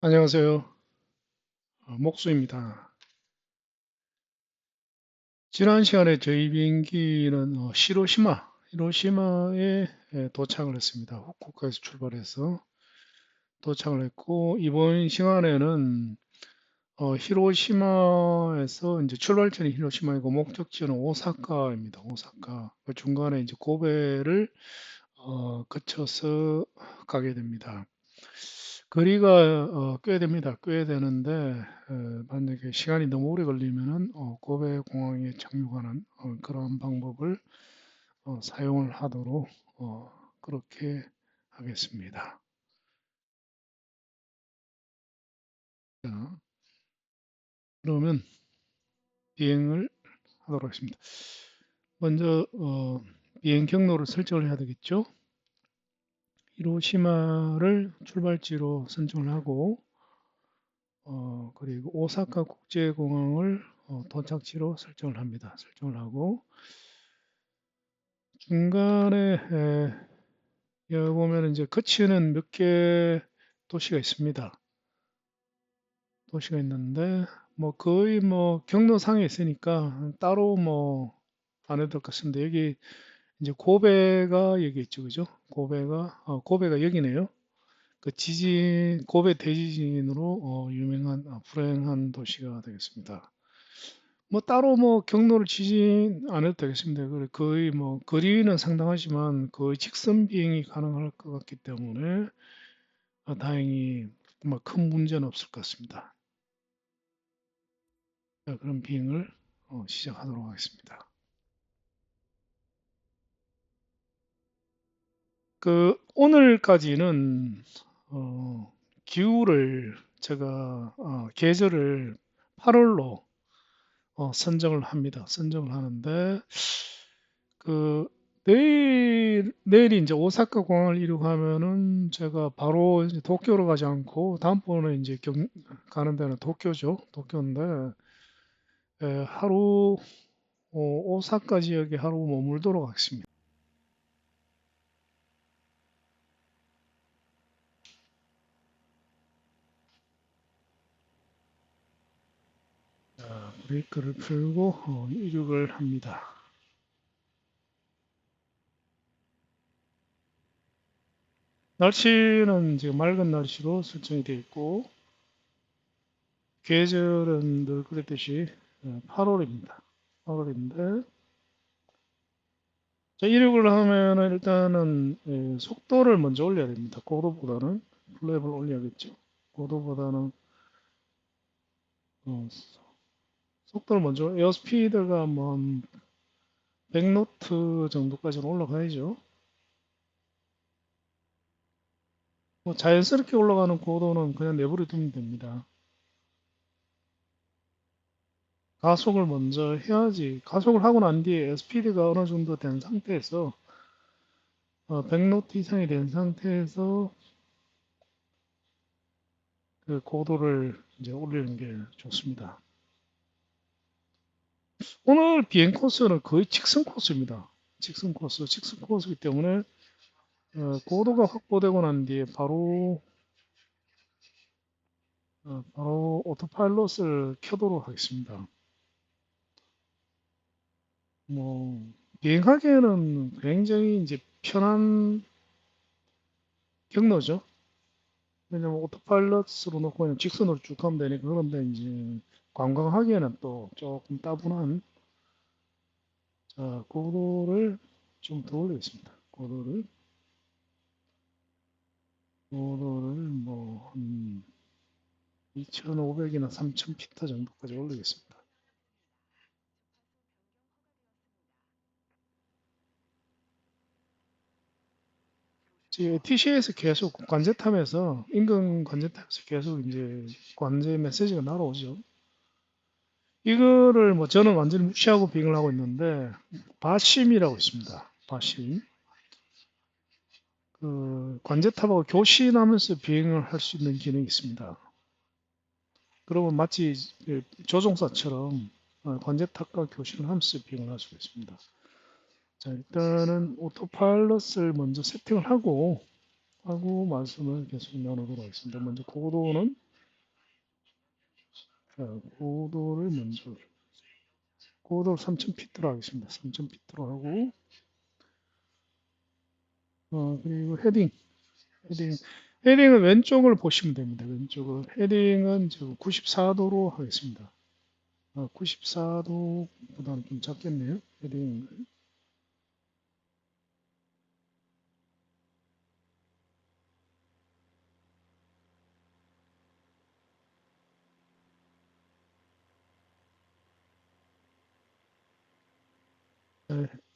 안녕하세요. 목수입니다. 지난 시간에 저희 비행기는 히로시마에 도착을 했습니다. 후쿠오카에서 출발해서 도착을 했고, 이번 시간에는 히로시마에서 이제 출발지는 히로시마이고 목적지는 오사카입니다. 오사카. 그 중간에 이제 고베를 거쳐서 가게 됩니다. 거리가 꽤 됩니다. 꽤 되는데 만약에 시간이 너무 오래 걸리면은 고베 공항에 착륙하는 그런 방법을 사용을 하도록 그렇게 하겠습니다. 자, 그러면 비행을 하도록 하겠습니다. 먼저 비행 경로를 설정을 해야 되겠죠. 히로시마를 출발지로 선정을 하고 그리고 오사카 국제공항을 도착지로 설정을 합니다. 설정을 하고 중간에 여기 보면 이제 거치는 몇 개 도시가 있습니다. 도시가 있는데 뭐 거의 뭐 경로상에 있으니까 따로 뭐 안 해도 될 것 같습니다. 여기 이제 고베가 여기 있죠, 그죠? 고베가 여기네요. 그 지진 고베 대지진으로 유명한 불행한 도시가 되겠습니다. 뭐 따로 뭐 경로를 치지 않아도 되겠습니다. 거의 뭐 거리는 상당하지만 거의 직선 비행이 가능할 것 같기 때문에 다행히 뭐 큰 문제는 없을 것 같습니다. 자, 그럼 비행을 시작하도록 하겠습니다. 오늘까지는 어, 기후를 제가 계절을 8월로 선정을 합니다. 선정을 하는데 그 내일이 이제 오사카 공항을 이륙하면은 제가 바로 이제 도쿄로 가지 않고 다음번에 이제 가는 데는 도쿄죠. 도쿄인데 하루 오사카 지역에 하루 머물도록 하겠습니다. 자, 브레이크를 풀고 이륙을 합니다. 날씨는 지금 맑은 날씨로 설정이 되어 있고 계절은 늘 그랬듯이 8월입니다. 8월인데 자, 이륙을 하면은 일단은 속도를 먼저 올려야 됩니다. 고도보다는 플랩을 올려야겠죠. 고도보다는 어, 속도를 먼저 에어스피드가 뭐한 100노트 정도까지는 올라가야죠. 뭐 자연스럽게 올라가는 고도는 그냥 내버려 두면 됩니다. 가속을 먼저 해야지. 가속을 하고 난 뒤에 스피드가 어느 정도 된 상태에서 100노트 이상이 된 상태에서 그 고도를 이제 올리는 게 좋습니다. 오늘 비행 코스는 거의 직선 코스입니다. 직선 코스이기 때문에 고도가 확보되고 난 뒤에 바로 오토파일럿을 켜도록 하겠습니다. 뭐 비행하기에는 굉장히 이제 편한 경로죠. 왜냐면 오토파일럿으로 놓고 그냥 직선으로 쭉 가면 되니까. 그런데 이제 관광하기에는 또 조금 따분한. 자, 고도를 좀 더 올리겠습니다. 고도를 뭐 한 2,500이나 3,000피트 정도까지 올리겠습니다. TC에서 계속 관제탑에서 인근 관제탑에서 계속 이제 관제 메시지가 날아오죠. 이거를 뭐 저는 완전히 무시하고 비행을 하고 있는데 바심이라고 있습니다. 바심. 그 관제탑하고 교신하면서 비행을 할 수 있는 기능이 있습니다. 그러면 마치 그 조종사처럼 관제탑과 교신을 하면서 비행을 할 수가 있습니다. 자, 일단은 오토파일럿을 먼저 세팅을 하고 말씀을 계속 나누도록 하겠습니다. 먼저 고도는 자, 고도를 먼저, 고도를 3000피트로 하겠습니다. 3000피트로 하고, 그리고 헤딩, 헤딩은 왼쪽을 보시면 됩니다. 왼쪽을. 헤딩은 지금 94도로 하겠습니다. 94도보다는 좀 작겠네요. 헤딩.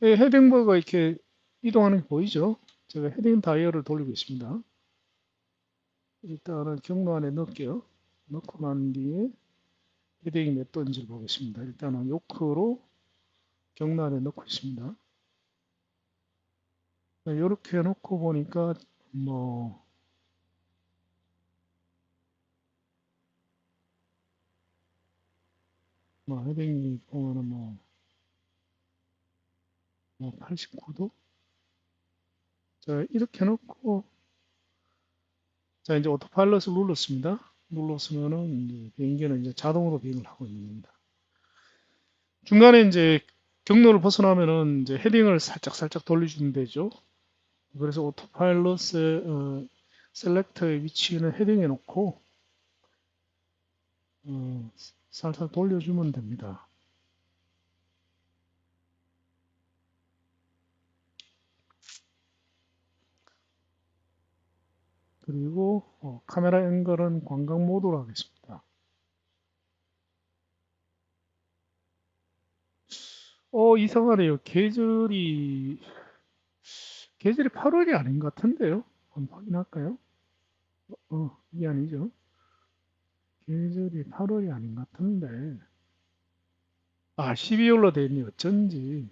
헤딩버가 이렇게 이동하는 게 보이죠? 제가 헤딩 다이얼을 돌리고 있습니다. 일단은 경로 안에 넣을게요. 넣고 난 뒤에 헤딩이 몇 도인지 보겠습니다. 일단은 요크로 경로 안에 넣고 있습니다. 이렇게 놓고 보니까 뭐 헤딩이 보면은 뭐 89도? 자, 이렇게 놓고, 자, 이제 오토파일럿을 눌렀습니다. 눌렀으면은, 이제 비행기는 이제 자동으로 비행을 하고 있는 겁니다. 중간에 이제 경로를 벗어나면은 이제 헤딩을 살짝 돌려주면 되죠. 그래서 오토파일럿의 셀렉터의 위치는 헤딩해 놓고, 살살 돌려주면 됩니다. 그리고 카메라 앵글은 광각 모드로 하겠습니다. 이상하네요. 계절이 8월이 아닌 것 같은데요. 한번 확인할까요? 이게 아니죠. 계절이 8월이 아닌 것 같은데. 12월로 돼 있네. 어쩐지.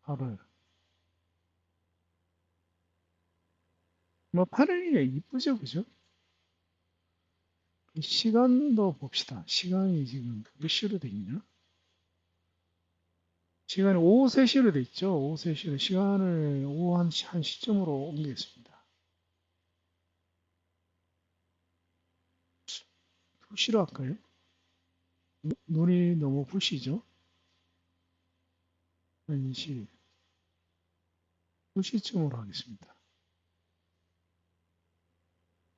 8월. 뭐 8월이 이쁘죠, 그죠? 시간도 봅시다. 시간이 지금 몇 시로 돼 있냐? 시간이 오후 3시로 돼 있죠. 오후 3시로 시간을 오후 한 시점으로 옮기겠습니다. 2시로 할까요? 눈이 너무 부시죠? 1시, 2시쯤으로 하겠습니다.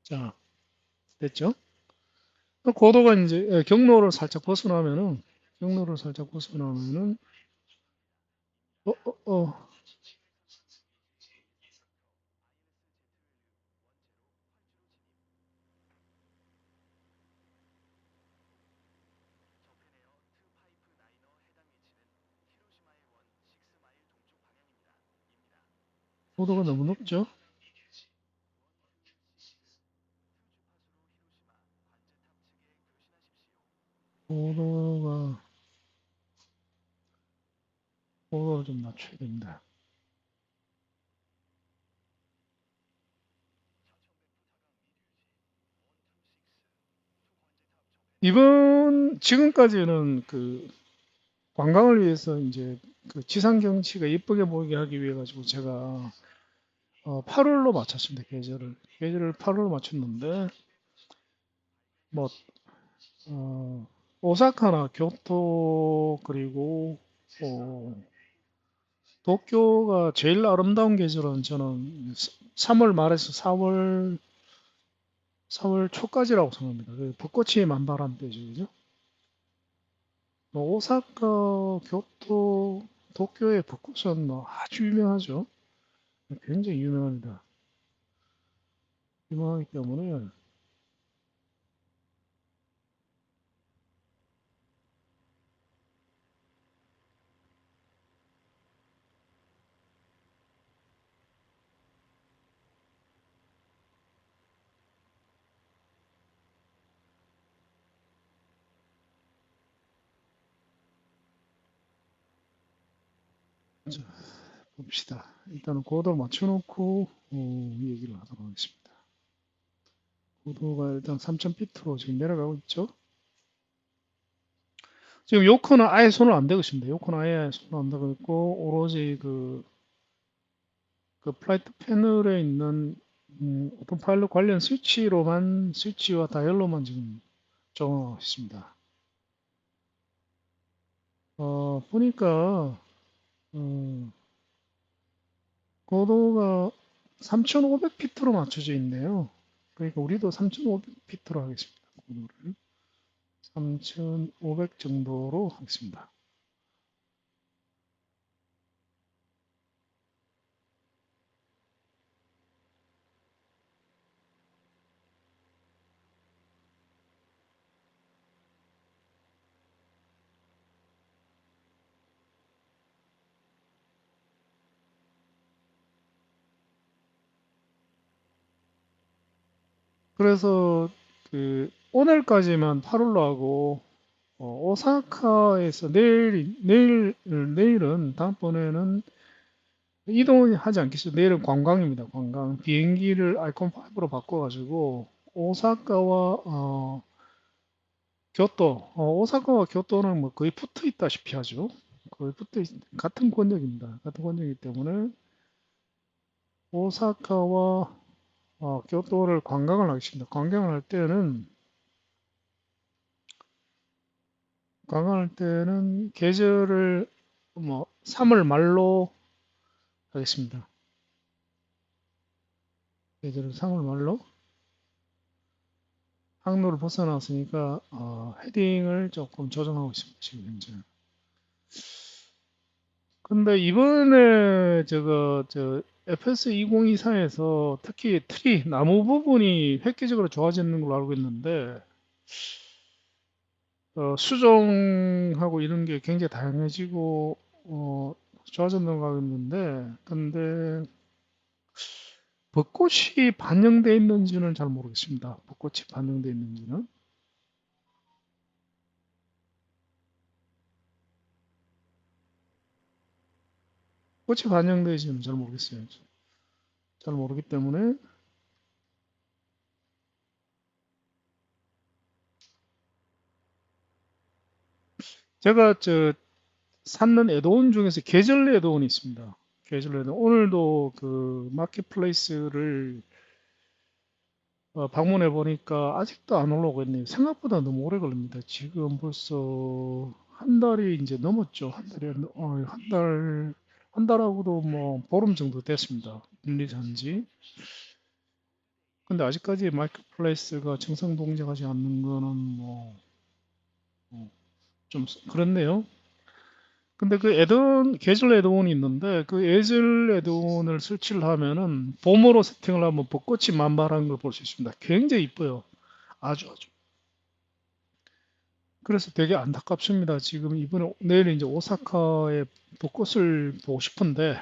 자, 됐죠? 고도가 이제 경로를 살짝 벗어나면은 어, 어, 어, 고도가 너무 높죠? 고도가 고도를 좀 낮춰야 됩니다. 지금까지는 그 관광을 위해서 이제 그 지상 경치가 예쁘게 보이게 하기 위해 가지고 제가 8월로 맞췄습니다. 계절을 8월로 맞췄는데 뭐 오사카나 교토 그리고 어, 도쿄가 제일 아름다운 계절은 저는 3월 말에서 4월 초까지라고 생각합니다. 그 벚꽃이 만발한 때죠, 그죠? 뭐 오사카, 교토, 도쿄의 벚꽃은 뭐 아주 유명하죠. 굉장히 유명합니다. 유명하기 때문에 자, 봅시다. 일단은 고도 맞춰놓고 얘기를 하도록 하겠습니다. 고도가 일단 3000피트로 지금 내려가고 있죠. 지금 요커는 아예 손을 안 대고 있습니다. 요커는 아예 손을 안 대고 있고 오로지 그 플라이트 패널에 있는 오토파일럿 관련 스위치와 다이얼로만 지금 적응하고 있습니다. 보니까 고도가 3,500피트로 맞춰져 있네요. 그러니까 우리도 3,500피트로 하겠습니다. 고도를 3,500 정도로 하겠습니다. 그래서 오늘까지만 파롤로 하고 오사카에서 내일은 다음번에는 이동하지 않겠어요. 내일은 관광입니다. 관광. 비행기를 아이콘 5로 바꿔가지고 오사카와 교토, 오사카와 교토는 뭐 거의 붙어 있다시피 하죠. 거의 같은 권역입니다. 같은 권역이기 때문에 오사카와 교토를 관광을 하겠습니다. 관광할 때는 계절을 뭐 3월 말로 하겠습니다. 계절을 3월 말로 항로를 벗어났으니까 헤딩을 조금 조정하고 있습니다. 지금 현재. 근데 이번에 FS 2024에서 특히 트리 나무 부분이 획기적으로 좋아지는 걸로 알고 있는데 수종하고 이런 게 굉장히 다양해지고 좋아졌는 거 알고 있는데 근데 벚꽃이 반영돼 있는지는 잘 모르겠습니다. 벚꽃이 반영돼 있는지는. 꽃이 반영돼 있는지는 잘 모르겠어요. 잘 모르기 때문에 제가 찾는 애드온 중에서 계절 애드온이 있습니다. 계절 애드온. 오늘도 그 마켓플레이스를 방문해 보니까 아직도 안 올라오고 있네요. 생각보다 너무 오래 걸립니다. 지금 벌써 한 달이 이제 넘었죠. 한 달하고도 뭐 보름 정도 됐습니다. 릴리즈한 지. 근데 아직까지 마켓플레이스가 정상 동작하지 않는 거는 뭐, 좀 그렇네요. 근데 그 계절 애드온이 있는데 그 계절 애드온을 설치를 하면은 봄으로 세팅을 하면 벚꽃이 만발한 걸 볼 수 있습니다. 굉장히 이뻐요. 아주. 그래서 되게 안타깝습니다. 지금 이번에 내일 이제 오사카의 벚꽃을 보고 싶은데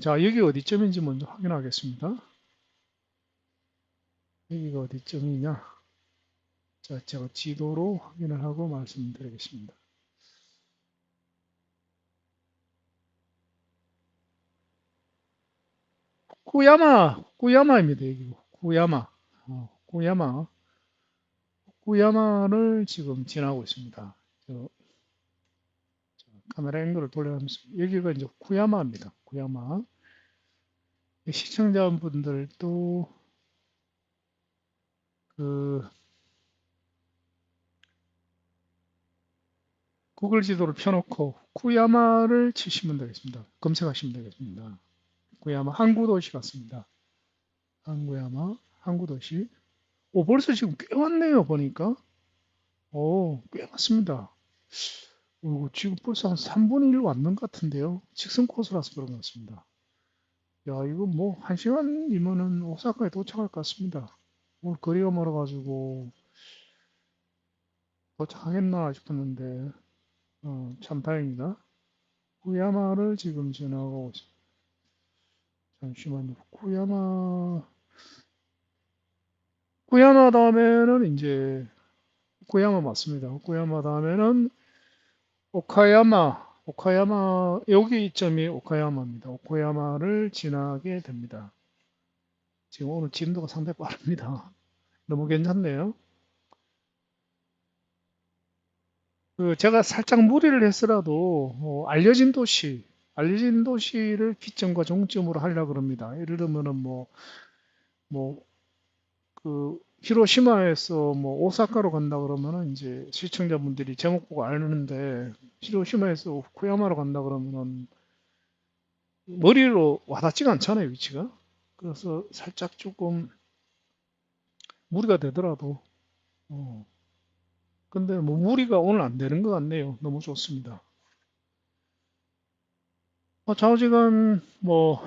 자 여기 어디쯤인지 먼저 확인하겠습니다. 여기가 어디쯤이냐? 자 제가 지도로 확인을 하고 말씀드리겠습니다. 구야마입니다. 여기 구야마, 구야마, 구야마를 지금 지나고 있습니다. 저 카메라 앵글을 돌려가면서 여기가 이제 구야마입니다. 구야마. 시청자분들도 그 구글 지도를 펴놓고 구야마를 치시면 되겠습니다. 검색하시면 되겠습니다. 구야마 항구도시 같습니다. 항구야마 항구도시. 오 벌써 지금 꽤 왔네요 보니까. 꽤 왔습니다. 지금 벌써 한 3분의 1 왔는 것 같은데요. 직선 코스라서 그런 것 같습니다. 야 이거 뭐 1시간이면은 오사카에 도착할 것 같습니다. 오늘 거리가 멀어가지고 도착하겠나 싶었는데 참 다행이다. 구야마를 지금 지나가고 있습니다. 잠시만요. 구야마 다음에는 이제 구야마 맞습니다. 구야마 다음에는 오카야마 여기 이점이 오카야마입니다. 오카야마를 지나게 됩니다. 지금 오늘 진도가 상당히 빠릅니다. 너무 괜찮네요. 제가 살짝 무리를 했으라도 알려진 도시를 기점과 종점으로 하려고 합니다. 예를 들면은 뭐 히로시마에서 뭐 오사카로 간다 그러면은 이제 시청자분들이 제목 보고 아는데, 히로시마에서 후쿠야마로 간다 그러면은 머리로 와닿지가 않잖아요, 위치가. 그래서 살짝 조금 무리가 되더라도, 어, 근데 뭐 무리가 오늘 안 되는 것 같네요. 너무 좋습니다. 좌우지간 뭐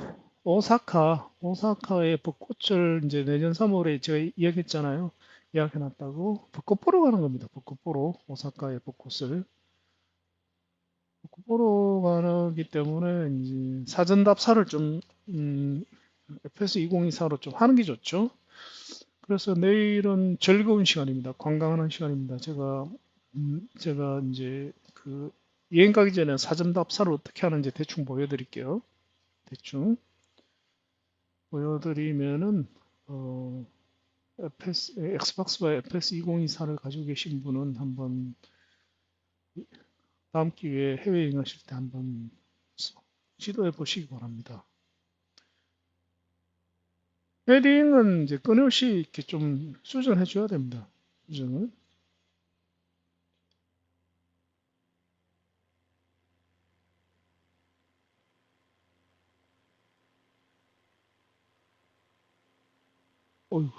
오사카의 벚꽃을 이제 내년 3월에 제가 이야기했잖아요. 예약해놨다고. 벚꽃 보러 가는 겁니다. 벚꽃 보러 오사카의 벚꽃을 벚꽃 보러 가기 때문에 이제 사전 답사를 좀 FS 2024로 좀 하는 게 좋죠. 그래서 내일은 즐거운 시간입니다. 관광하는 시간입니다. 제가 이제 그 여행 가기 전에 사전 답사를 어떻게 하는지 대충 보여드릴게요. 대충 보여드리면은 어, 엑스박스와 FS 2024를 가지고 계신 분은 한번 다음 기회에 해외여행 하실 때 한번 시도해 보시기 바랍니다. 헤딩은 이제 끊임없이 이렇게 좀 수정해 줘야 됩니다. 수정을. 어휴,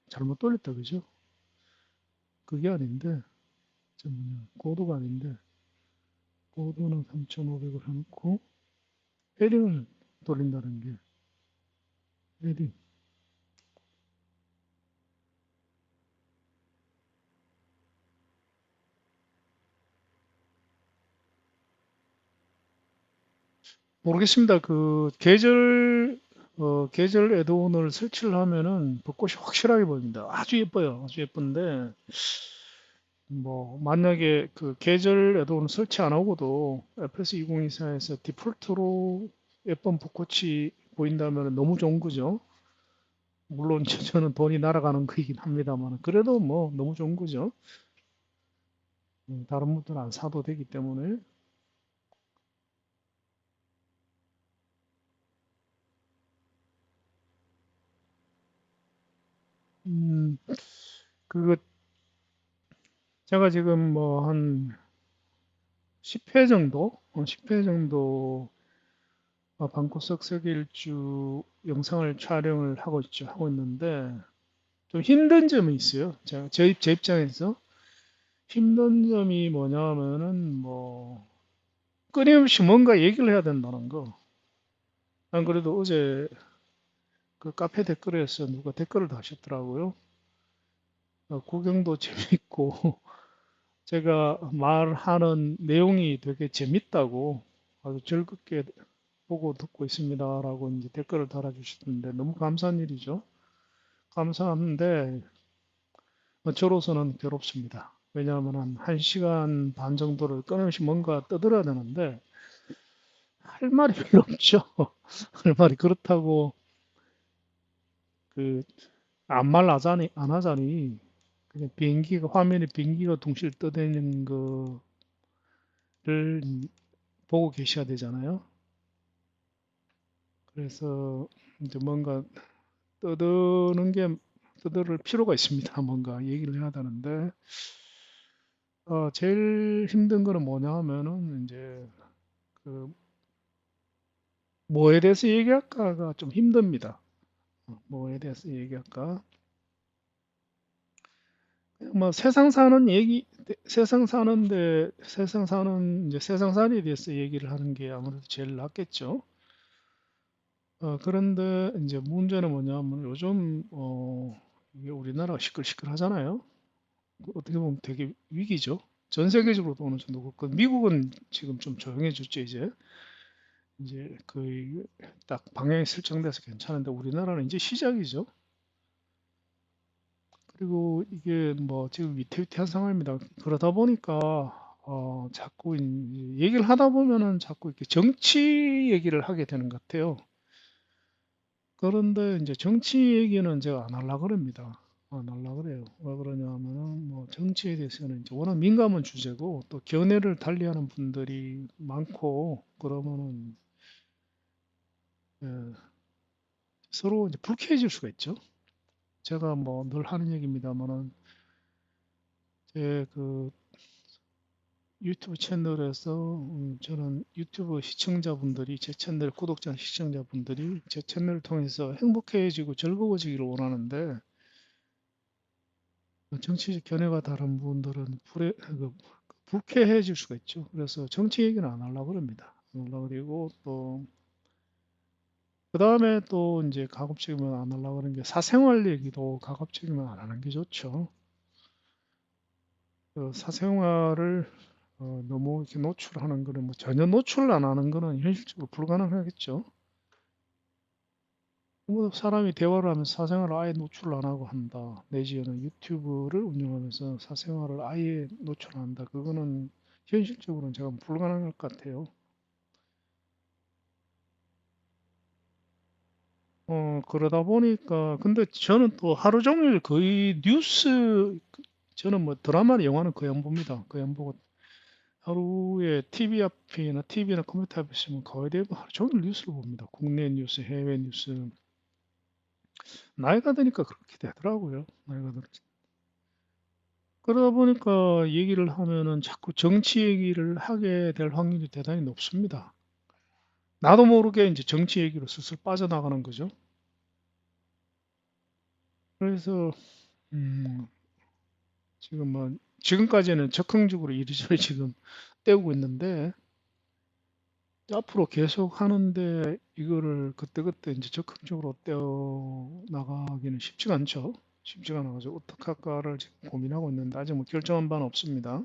잘못 돌렸다, 그죠? 그게 아닌데, 고도가 아닌데, 고도는 3,500을 해놓고, 헤딩을 돌린다는 게, 헤딩. 모르겠습니다. 계절 애드온을 설치를 하면은 벚꽃이 확실하게 보입니다. 아주 예뻐요. 아주 예쁜데, 뭐, 만약에 그 계절 애드온을 설치 안 하고도 FS 2024에서 디폴트로 예쁜 벚꽃이 보인다면 너무 좋은 거죠. 물론 저는 돈이 날아가는 거이긴 합니다만, 그래도 뭐 너무 좋은 거죠. 다른 분들은 안 사도 되기 때문에. 음, 그, 제가 지금 뭐 한 10회 정도, 10회 정도 방구석 세계일주 영상을 촬영을 하고 있죠. 하고 있는데 좀 힘든 점이 있어요. 제 입장에서 힘든 점이 뭐냐면은 뭐 끊임없이 뭔가 얘기를 해야 된다는 거. 안 그래도 어제 그 카페 댓글에서 누가 댓글을 다셨더라고요. 구경도 재밌고 제가 말하는 내용이 되게 재밌다고 아주 즐겁게 보고 듣고 있습니다라고 이제 댓글을 달아주셨는데 너무 감사한 일이죠. 감사한데 저로서는 괴롭습니다. 왜냐하면 한 1시간 반 정도를 끊임없이 뭔가 떠들어야 되는데 할 말이 별로 없죠. 할 말이 그렇다고 그 아무 말 안 하자니 그냥 화면에 비행기가 동시에 떠다니는 거를 보고 계셔야 되잖아요. 그래서 이제 뭔가 떠드는 게 떠들 필요가 있습니다. 뭔가 얘기를 해야 되는데 제일 힘든 거는 뭐냐 하면은 이제 그 뭐에 대해서 얘기할까가 좀 힘듭니다. 뭐에 대해서 얘기할까? 뭐 세상 사는 얘기, 이제 세상 살이에 대해서 얘기를 하는 게 아무래도 제일 낫겠죠. 그런데 이제 문제는 뭐냐면 요즘 이게 우리나라가 시끌시끌하잖아요. 어떻게 보면 되게 위기죠. 전 세계적으로도 어느 정도 그렇고 미국은 지금 좀 조용해졌죠 이제 거의 딱 방향이 설정돼서 괜찮은데 우리나라는 이제 시작이죠. 그리고 이게 뭐 지금 위태위태한 상황입니다. 그러다 보니까 자꾸 얘기를 하다 보면은 자꾸 이렇게 정치 얘기를 하게 되는 것 같아요. 그런데 이제 정치 얘기는 제가 안 하려고 그럽니다. 안 하려고 그래요. 왜 그러냐면은 뭐 정치에 대해서는 이제 워낙 민감한 주제고 또 견해를 달리하는 분들이 많고 그러면은 예, 서로 이제 불쾌해질 수가 있죠. 제가 뭐 늘 하는 얘기입니다만은 제 그 유튜브 채널에서 저는 유튜브 시청자분들이 제 채널 구독자 시청자분들이 제 채널을 통해서 행복해지고 즐거워지기를 원하는데 정치적 견해가 다른 분들은 불쾌해질 수가 있죠. 그래서 정치 얘기는 안 하려고 그럽니다. 안 하려고 그리고 또 그 다음에 또 이제 가급적이면 안 하려고 그러는 게 사생활 얘기도 가급적이면 안 하는 게 좋죠. 그 사생활을 너무 이렇게 노출하는 거는 뭐 전혀 노출 안 하는 거는 현실적으로 불가능하겠죠. 뭐 사람이 대화를 하면서 사생활을 아예 노출을 안 하고 한다. 내지는 유튜브를 운영하면서 사생활을 아예 노출 안 한다. 그거는 현실적으로는 제가 불가능할 것 같아요. 그러다 보니까 근데 저는 또 하루 종일 거의 저는 뭐 드라마나 영화는 거의 안 봅니다. 거의 안 보고 하루에 TV 앞이나 TV나 컴퓨터 앞에 있으면 거의 대부분 하루 종일 뉴스를 봅니다. 국내 뉴스, 해외 뉴스. 나이가 드니까 그렇게 되더라고요. 나이가 들 그러다 보니까 얘기를 하면은 자꾸 정치 얘기를 하게 될 확률이 대단히 높습니다. 나도 모르게 이제 정치 얘기로 슬슬 빠져나가는 거죠. 그래서 음, 지금 뭐 지금까지는 적극적으로 이리저리 지금 때우고 있는데 앞으로 계속 하는데 이거를 그때그때 이제 적극적으로 떼어 나가기는 쉽지가 않죠. 쉽지가 않아가지고 어떻게 할까를 지금 고민하고 있는데 아직 뭐 결정한 바는 없습니다.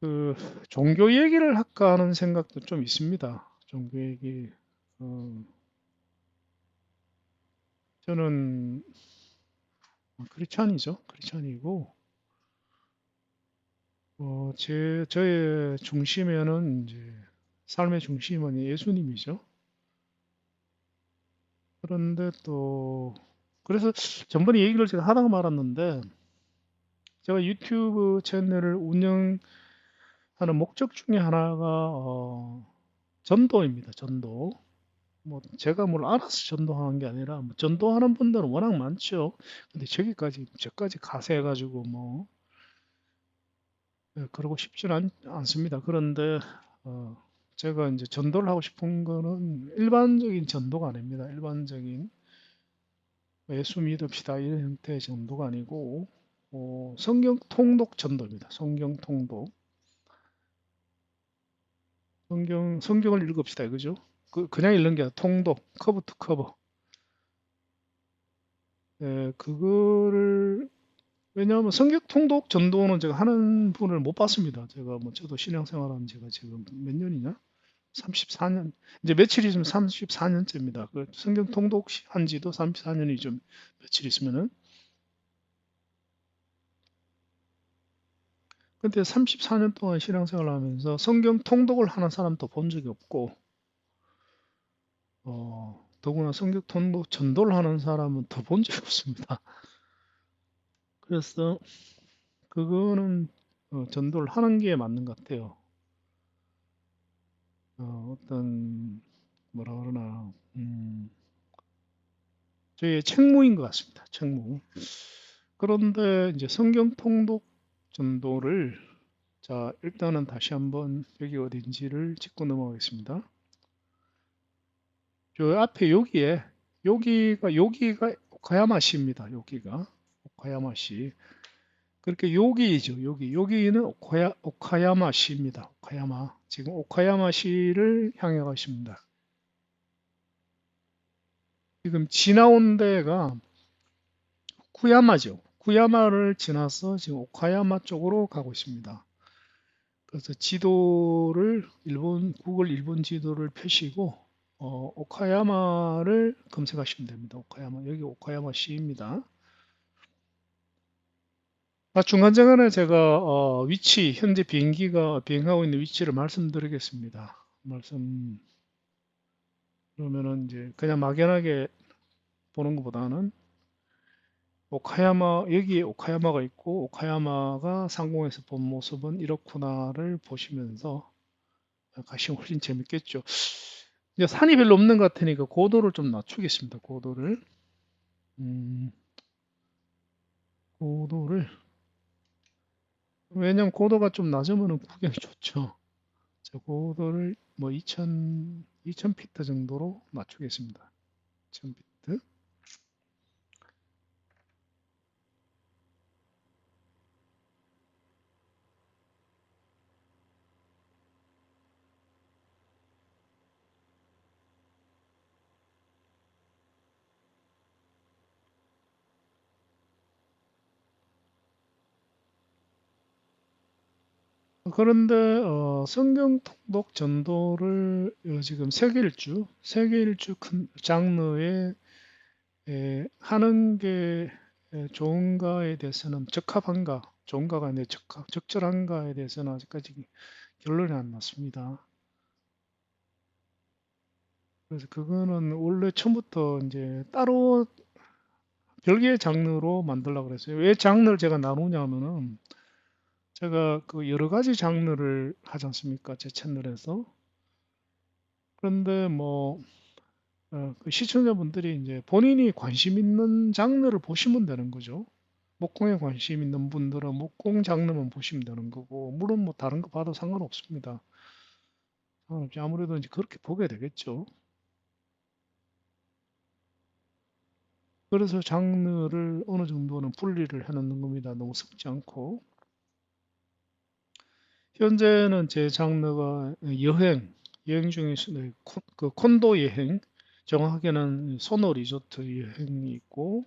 그 종교 얘기를 할까 하는 생각도 좀 있습니다. 종교 얘기. 어, 저는 크리스찬이죠. 크리스찬이고 저의 중심에는 이제 삶의 중심은 예수님이죠. 그런데 또 그래서 전번에 얘기를 제가 하다가 말았는데 제가 유튜브 채널을 운영하는 목적 중에 하나가 전도입니다. 전도. 뭐 제가 뭘 알아서 전도하는 게 아니라 뭐 전도하는 분들은 워낙 많죠. 근데 저까지 가세해가지고 뭐 그러고 싶지는 않습니다. 그런데 어, 제가 이제 전도를 하고 싶은 거는 일반적인 전도가 아닙니다. 일반적인 예수 믿읍시다 이런 형태의 전도가 아니고 성경 통독 전도입니다. 성경 통독. 성경을 읽읍시다 이거죠. 그냥 읽는 게 아니라 통독, 커버 투 커버. 그거를 왜냐하면 성경 통독 전도는 제가 하는 분을 못 봤습니다. 제가 뭐 저도 신앙생활한 지가 지금 몇 년이냐? 34년. 이제 며칠 있으면 34년째입니다. 그 성경 통독 한 지도 34년이 좀 며칠 있으면은. 근데 34년 동안 신앙생활을 하면서 성경 통독을 하는 사람도 본 적이 없고, 더구나 성경 통독 전도를 하는 사람은 더 본 적이 없습니다. 그래서 그거는 전도를 하는 게 맞는 것 같아요. 어떤 뭐라 그러나 저희의 책무인 것 같습니다. 책무. 그런데 이제 성경 통독 전도를 자 일단은 다시 한번 여기 어딘지를 짚고 넘어가겠습니다. 저 앞에 여기가 오카야마시입니다. 여기가 오카야마시. 그렇게 여기이죠. 여기는 오카야마시입니다. 오카야마. 지금 오카야마시를 향해 가십니다. 지금 지나온 데가 쿠야마죠. 쿠야마를 지나서 지금 오카야마 쪽으로 가고 있습니다. 그래서 구글 일본 지도를 펴시고 오카야마를 검색하시면 됩니다. 오카야마 여기 오카야마시입니다. 중간중간에 제가 현재 비행기가 비행하고 있는 위치를 말씀드리겠습니다. 그러면은 이제 그냥 막연하게 보는 것보다는 여기에 오카야마가 있고 오카야마가 상공에서 본 모습은 이렇구나를 보시면서 가시면 훨씬 재밌겠죠. 이제 산이 별로 없는 것 같으니까 고도를 좀 낮추겠습니다. 고도를. 음, 고도를, 왜냐면 고도가 좀 낮으면 구경이 좋죠. 자, 고도를 뭐 2000 피트 정도로 맞추겠습니다. 2000 피트. 그런데 성경 통독 전도를 지금 세계일주 큰 장르에 하는 게 좋은가에 대해서는 적합한가, 좋은가가 아니라 적절한가에 대해서는 아직까지 결론이 안 났습니다. 그래서 그거는 원래 처음부터 이제 따로 별개의 장르로 만들려고 그랬어요. 왜 장르를 제가 나누냐 하면은 제가 그 여러 가지 장르를 하지 않습니까? 제 채널에서. 그런데 뭐 그 시청자분들이 이제 본인이 관심 있는 장르를 보시면 되는 거죠. 목공에 관심 있는 분들은 목공 장르만 보시면 되는 거고, 물론 뭐 다른 거 봐도 상관없습니다. 상관없지. 아무래도 이제 그렇게 보게 되겠죠. 그래서 장르를 어느 정도는 분리를 해놓는 겁니다. 너무 섞지 않고. 현재는 제 장르가 여행 중에서 그 콘도 여행, 정확하게는 소노 리조트 여행이 있고,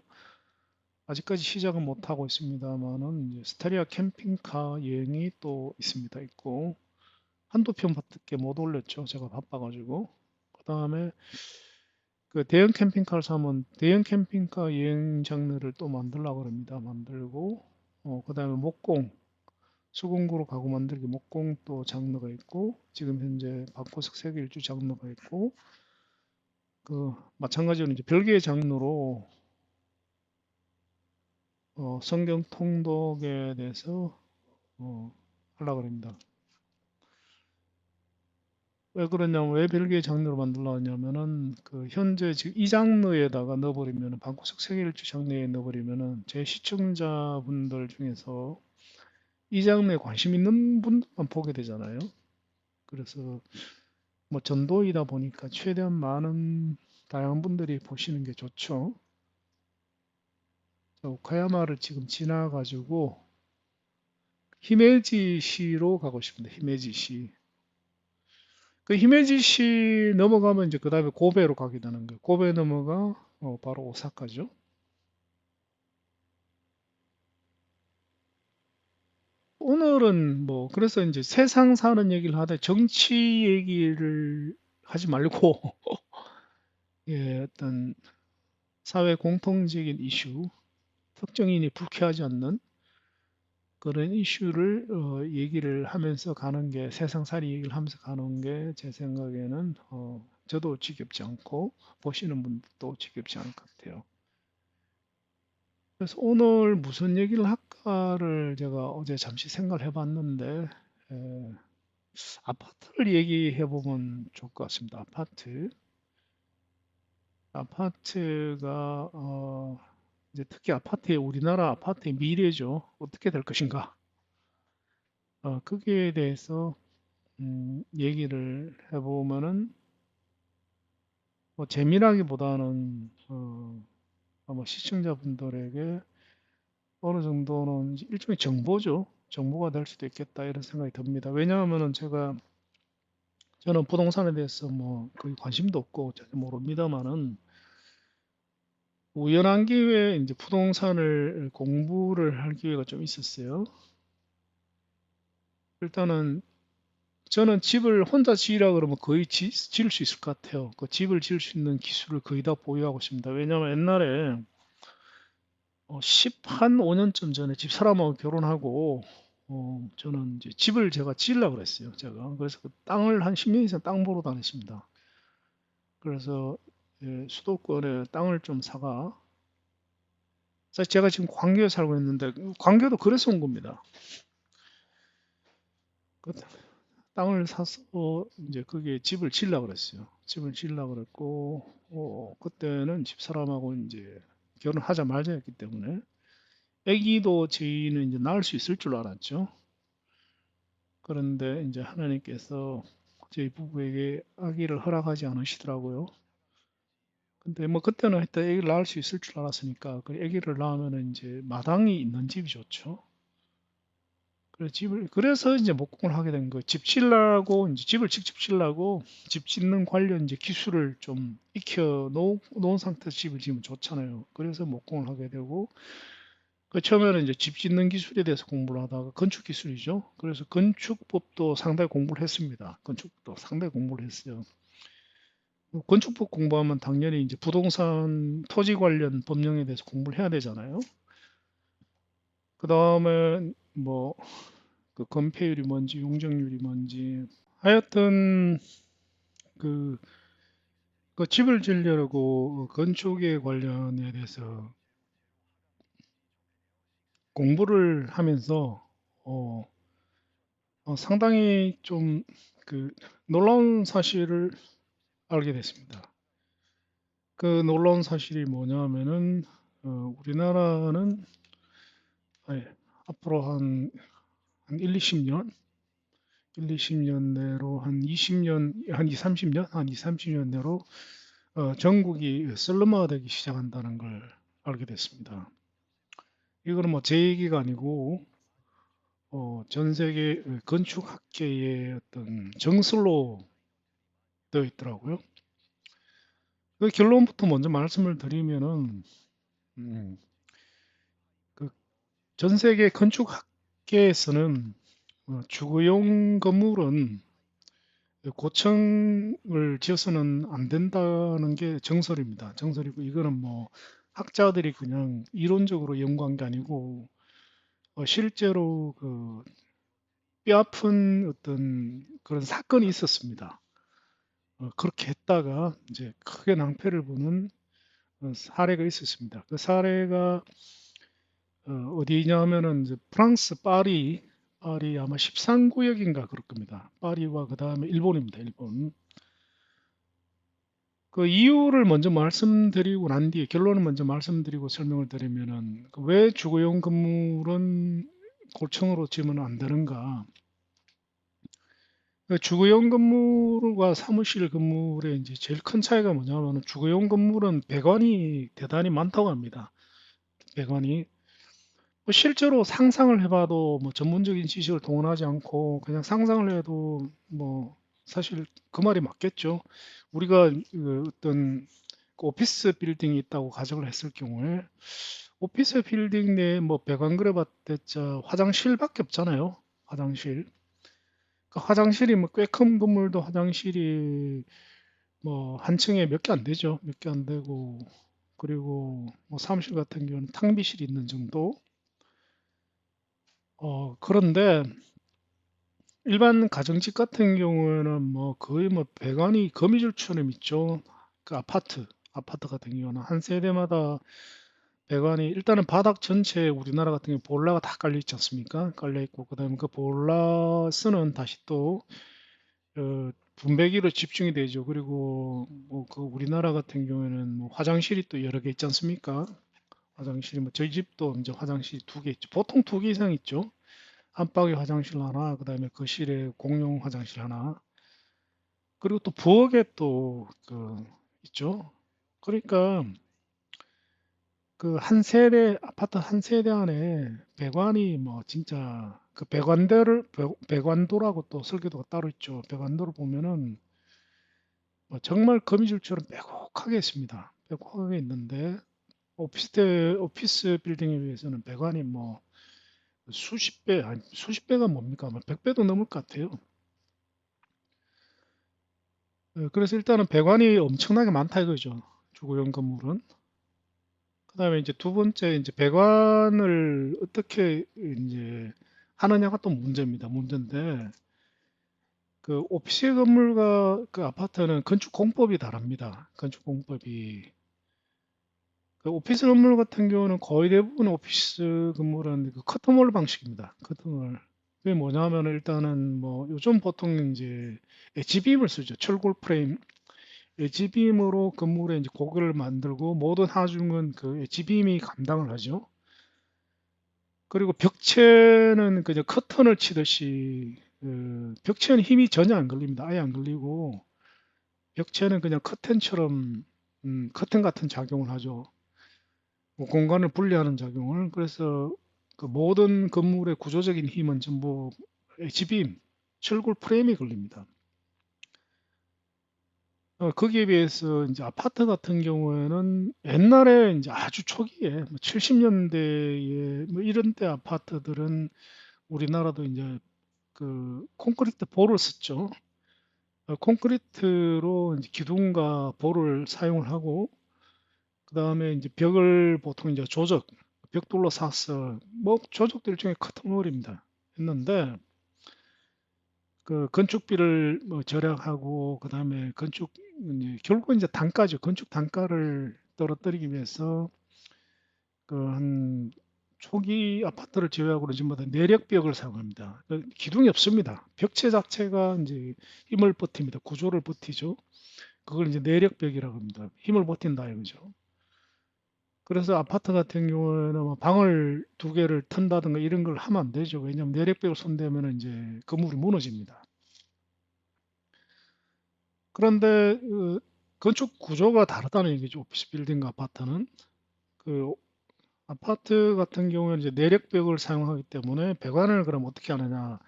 아직까지 시작은 못하고 있습니다만은 이제 스타리아 캠핑카 여행이 또 있습니다. 있고, 한두 편밖에 못 올렸죠. 제가 바빠가지고. 그 다음에 그 대형 캠핑카를 사면 대형 캠핑카 여행 장르를 또 만들려고 합니다. 만들고, 그 다음에 목공, 수공구로 가구 만들기 목공 또 장르가 있고, 지금 현재 방구석 세계 일주 장르가 있고, 그 마찬가지로 이제 별개의 장르로 성경 통독에 대해서 하려고 합니다. 왜 그러냐면 왜 별개의 장르로 만들려 하냐면은 그 현재 지금 이 장르에다가 넣어버리면은 방구석 세계 일주 장르에 넣어버리면은 제 시청자분들 중에서 이 장르에 관심 있는 분들만 보게 되잖아요. 그래서 뭐 전도이다 보니까 최대한 많은 다양한 분들이 보시는 게 좋죠. 오카야마를 지금 지나가지고 히메지시로 가고 싶습니다. 히메지시. 그 히메지시 넘어가면 이제 그 다음에 고베로 가게 되는 거예요. 고베 넘어가 바로 오사카죠. 오늘은 뭐 그래서 이제 세상 사는 얘기를 하되 정치 얘기를 하지 말고 예, 어떤 사회 공통적인 이슈, 특정인이 불쾌하지 않는 그런 이슈를 얘기를 하면서 가는 게 세상살이 얘기를 하면서 가는 게 제 생각에는 저도 지겹지 않고 보시는 분들도 지겹지 않을 것 같아요. 그래서 오늘 무슨 얘기를 할까를 제가 어제 잠시 생각을 해봤는데 에, 아파트를 얘기해 보면 좋을 것 같습니다. 아파트가 이제 특히 우리나라 아파트의 미래죠. 어떻게 될 것인가? 거기에 대해서 얘기를 해보면은 뭐 재미라기보다는 아마 시청자분들에게 어느 정도는 일종의 정보죠. 정보가 될 수도 있겠다 이런 생각이 듭니다. 왜냐하면은 저는 부동산에 대해서 뭐 거의 관심도 없고 잘 모릅니다만은 우연한 기회에 이제 부동산을 공부를 할 기회가 좀 있었어요. 일단은 저는 집을 혼자 지으라 그러면 거의 지을 수 있을 것 같아요. 그 집을 지을 수 있는 기술을 거의 다 보유하고 있습니다. 왜냐하면 옛날에 10한 5년쯤 전에 집사람하고 결혼하고 저는 이제 집을 제가 지으려고 그랬어요. 제가 그래서 그 땅을 한 10년 이상 땅 보러 다녔습니다. 그래서 수도권에 땅을 좀 사가. 사실 제가 지금 광교에 살고 있는데 광교도 그래서 온 겁니다. 그 땅을 사서 이제 거기에 집을 지으려고 그랬어요. 집을 지으려고 그랬고 그때는 집사람하고 이제 결혼하자 말자였기 때문에 아기도 저희는 이제 낳을 수 있을 줄 알았죠. 그런데 이제 하나님께서 저희 부부에게 아기를 허락하지 않으시더라고요. 근데 뭐 그때는 하여튼 아기를 낳을 수 있을 줄 알았으니까 그 아기를 낳으면 이제 마당이 있는 집이 좋죠. 그래서 이제 목공을 하게 된 거예요. 집 짓려고 이제 집을 직접 짓려고 집 짓는 관련 이제 기술을 좀 익혀 놓은 상태에서 집을 지으면 좋잖아요. 그래서 목공을 하게 되고 그 처음에는 이제 집 짓는 기술에 대해서 공부를 하다가 건축 기술이죠. 그래서 건축법도 상당히 공부를 했습니다. 건축법도 상당히 공부를 했어요. 건축법 공부하면 당연히 이제 부동산 토지 관련 법령에 대해서 공부를 해야 되잖아요. 그 다음에 뭐 그 건폐율이 뭔지 용적률이 뭔지 하여튼 그, 그 집을 지으려고 건축에 관련에 대해서 공부를 하면서 어, 상당히 좀 그 놀라운 사실을 알게 됐습니다. 그 놀라운 사실이 뭐냐면은 우리나라는 앞으로 한 1, 20년 1, 20년 내로 한 20년, 한 2, 30년, 한 2, 30년 내로 전국이 슬럼화가 되기 시작한다는 걸 알게 됐습니다. 이거는 뭐 제 얘기가 아니고 전 세계 건축학계의 어떤 정설로 되어 있더라고요. 그 결론부터 먼저 말씀을 드리면은 음, 그 전 세계 건축학계에서는 주거용 건물은 고층을 지어서는 안 된다는 게 정설입니다. 정설이고 이거는 뭐 학자들이 그냥 이론적으로 연구한 게 아니고 실제로 그 뼈아픈 어떤 그런 사건이 있었습니다. 그렇게 했다가 이제 크게 낭패를 보는 사례가 있었습니다. 그 사례가 어디냐 하면은 이제 프랑스 파리 아마 13구역인가 그럴 겁니다. 파리와 그 다음에 일본입니다. 일본. 그 이유를 먼저 말씀드리고 난 뒤에 결론을 먼저 말씀드리고 설명을 드리면은 그왜 주거용 건물은 고층으로 지으면 안 되는가? 그 주거용 건물과 사무실 건물의 이제 제일 큰 차이가 뭐냐면 주거용 건물은 배관이 대단히 많다고 합니다. 배관이 뭐 실제로 상상을 해봐도 뭐 전문적인 지식을 동원하지 않고 그냥 상상을 해도 뭐 사실 그 말이 맞겠죠. 우리가 그 어떤 그 오피스 빌딩이 있다고 가정을 했을 경우에 오피스 빌딩 내에 뭐 배관 그려봤자 화장실밖에 없잖아요. 화장실. 그 화장실이 뭐 꽤 큰 건물도 화장실이 뭐 한 층에 몇 개 안 되죠. 몇 개 안 되고 그리고 뭐 사무실 같은 경우는 탕비실이 있는 정도. 그런데 일반 가정집 같은 경우에는 뭐 거의 뭐 배관이 거미줄처럼 있죠. 그 아파트 같은 경우는 한 세대마다 배관이 일단은 바닥 전체에 우리나라 같은 경우 볼라가 다 깔려 있지 않습니까? 깔려 있고 그다음에 그 볼라스는 다시 또 분배기로 집중이 되죠. 그리고 뭐 그 우리나라 같은 경우에는 뭐 화장실이 또 여러 개 있지 않습니까? 화장실이 뭐 저희 집도 이제 화장실이 두 개 있죠. 보통 두 개 이상 있죠. 안방에 화장실 하나, 그다음에 거실에 공용 화장실 하나, 그리고 또 부엌에 또 그 있죠. 그러니까 그 한 세대 아파트 한 세대 안에 배관이 뭐 진짜 그 배관도라고 또 설계도가 따로 있죠. 배관도를 보면은 뭐 정말 거미줄처럼 빼곡하게 있습니다. 빼곡하게 있는데 오피스 빌딩에 비해서는 배관이 뭐 수십 배, 아니 수십 배가 뭡니까? 뭐 100배도 넘을 것 같아요. 그래서 일단은 배관이 엄청나게 많다 이거죠. 주거용 건물은. 그다음에 이제 두 번째 이제 배관을 어떻게 이제 하느냐가 또 문제입니다. 문제인데 그 오피스 건물과 그 아파트는 건축 공법이 다릅니다. 건축 공법이 그 오피스 건물 같은 경우는 거의 대부분 오피스 건물은 그 커튼홀 방식입니다. 커튼홀. 그게 뭐냐면 일단은 뭐 요즘 보통 이제 엣지빔을 쓰죠. 철골 프레임 엣지빔으로 건물에 이제 고개를 만들고 모든 하중은 그 엣지빔이 감당을 하죠. 그리고 벽체는 그저 커튼을 치듯이 벽체는 힘이 전혀 안 걸립니다. 아예 안 걸리고 벽체는 그냥 커튼처럼 커튼 같은 작용을 하죠. 뭐 공간을 분리하는 작용을. 그래서 그 모든 건물의 구조적인 힘은 전부 H빔, 철골 프레임이 걸립니다. 거기에 비해서 이제 아파트 같은 경우에는 옛날에 이제 아주 초기에 70년대에 뭐 이런 때 아파트들은 우리나라도 이제 그 콘크리트 볼을 썼죠. 콘크리트로 이제 기둥과 볼을 사용을 하고 그다음에 이제 벽을 보통 이제 조적, 벽돌로 샀어. 뭐 조적도 일종의 커튼홀입니다. 했는데 그 건축비를 뭐 절약하고 그다음에 건축 이제 결국 이제 단가죠. 건축 단가를 떨어뜨리기 위해서 그 한 초기 아파트를 제외하고는 전부 다 내력벽을 사용합니다. 기둥이 없습니다. 벽체 자체가 이제 힘을 버팁니다. 구조를 버티죠. 그걸 이제 내력벽이라고 합니다. 힘을 버틴다 이거죠. 그래서 아파트 같은 경우에는 뭐 방을 두 개를 튼다든가 이런 걸 하면 안 되죠. 왜냐하면 내력벽을 손대면 이제 건물이 무너집니다. 그런데 건축 구조가 다르다는 얘기죠. 오피스 빌딩과 아파트는. 그 아파트 같은 경우에는 이제 내력벽을 사용하기 때문에 배관을 그럼 어떻게 하느냐.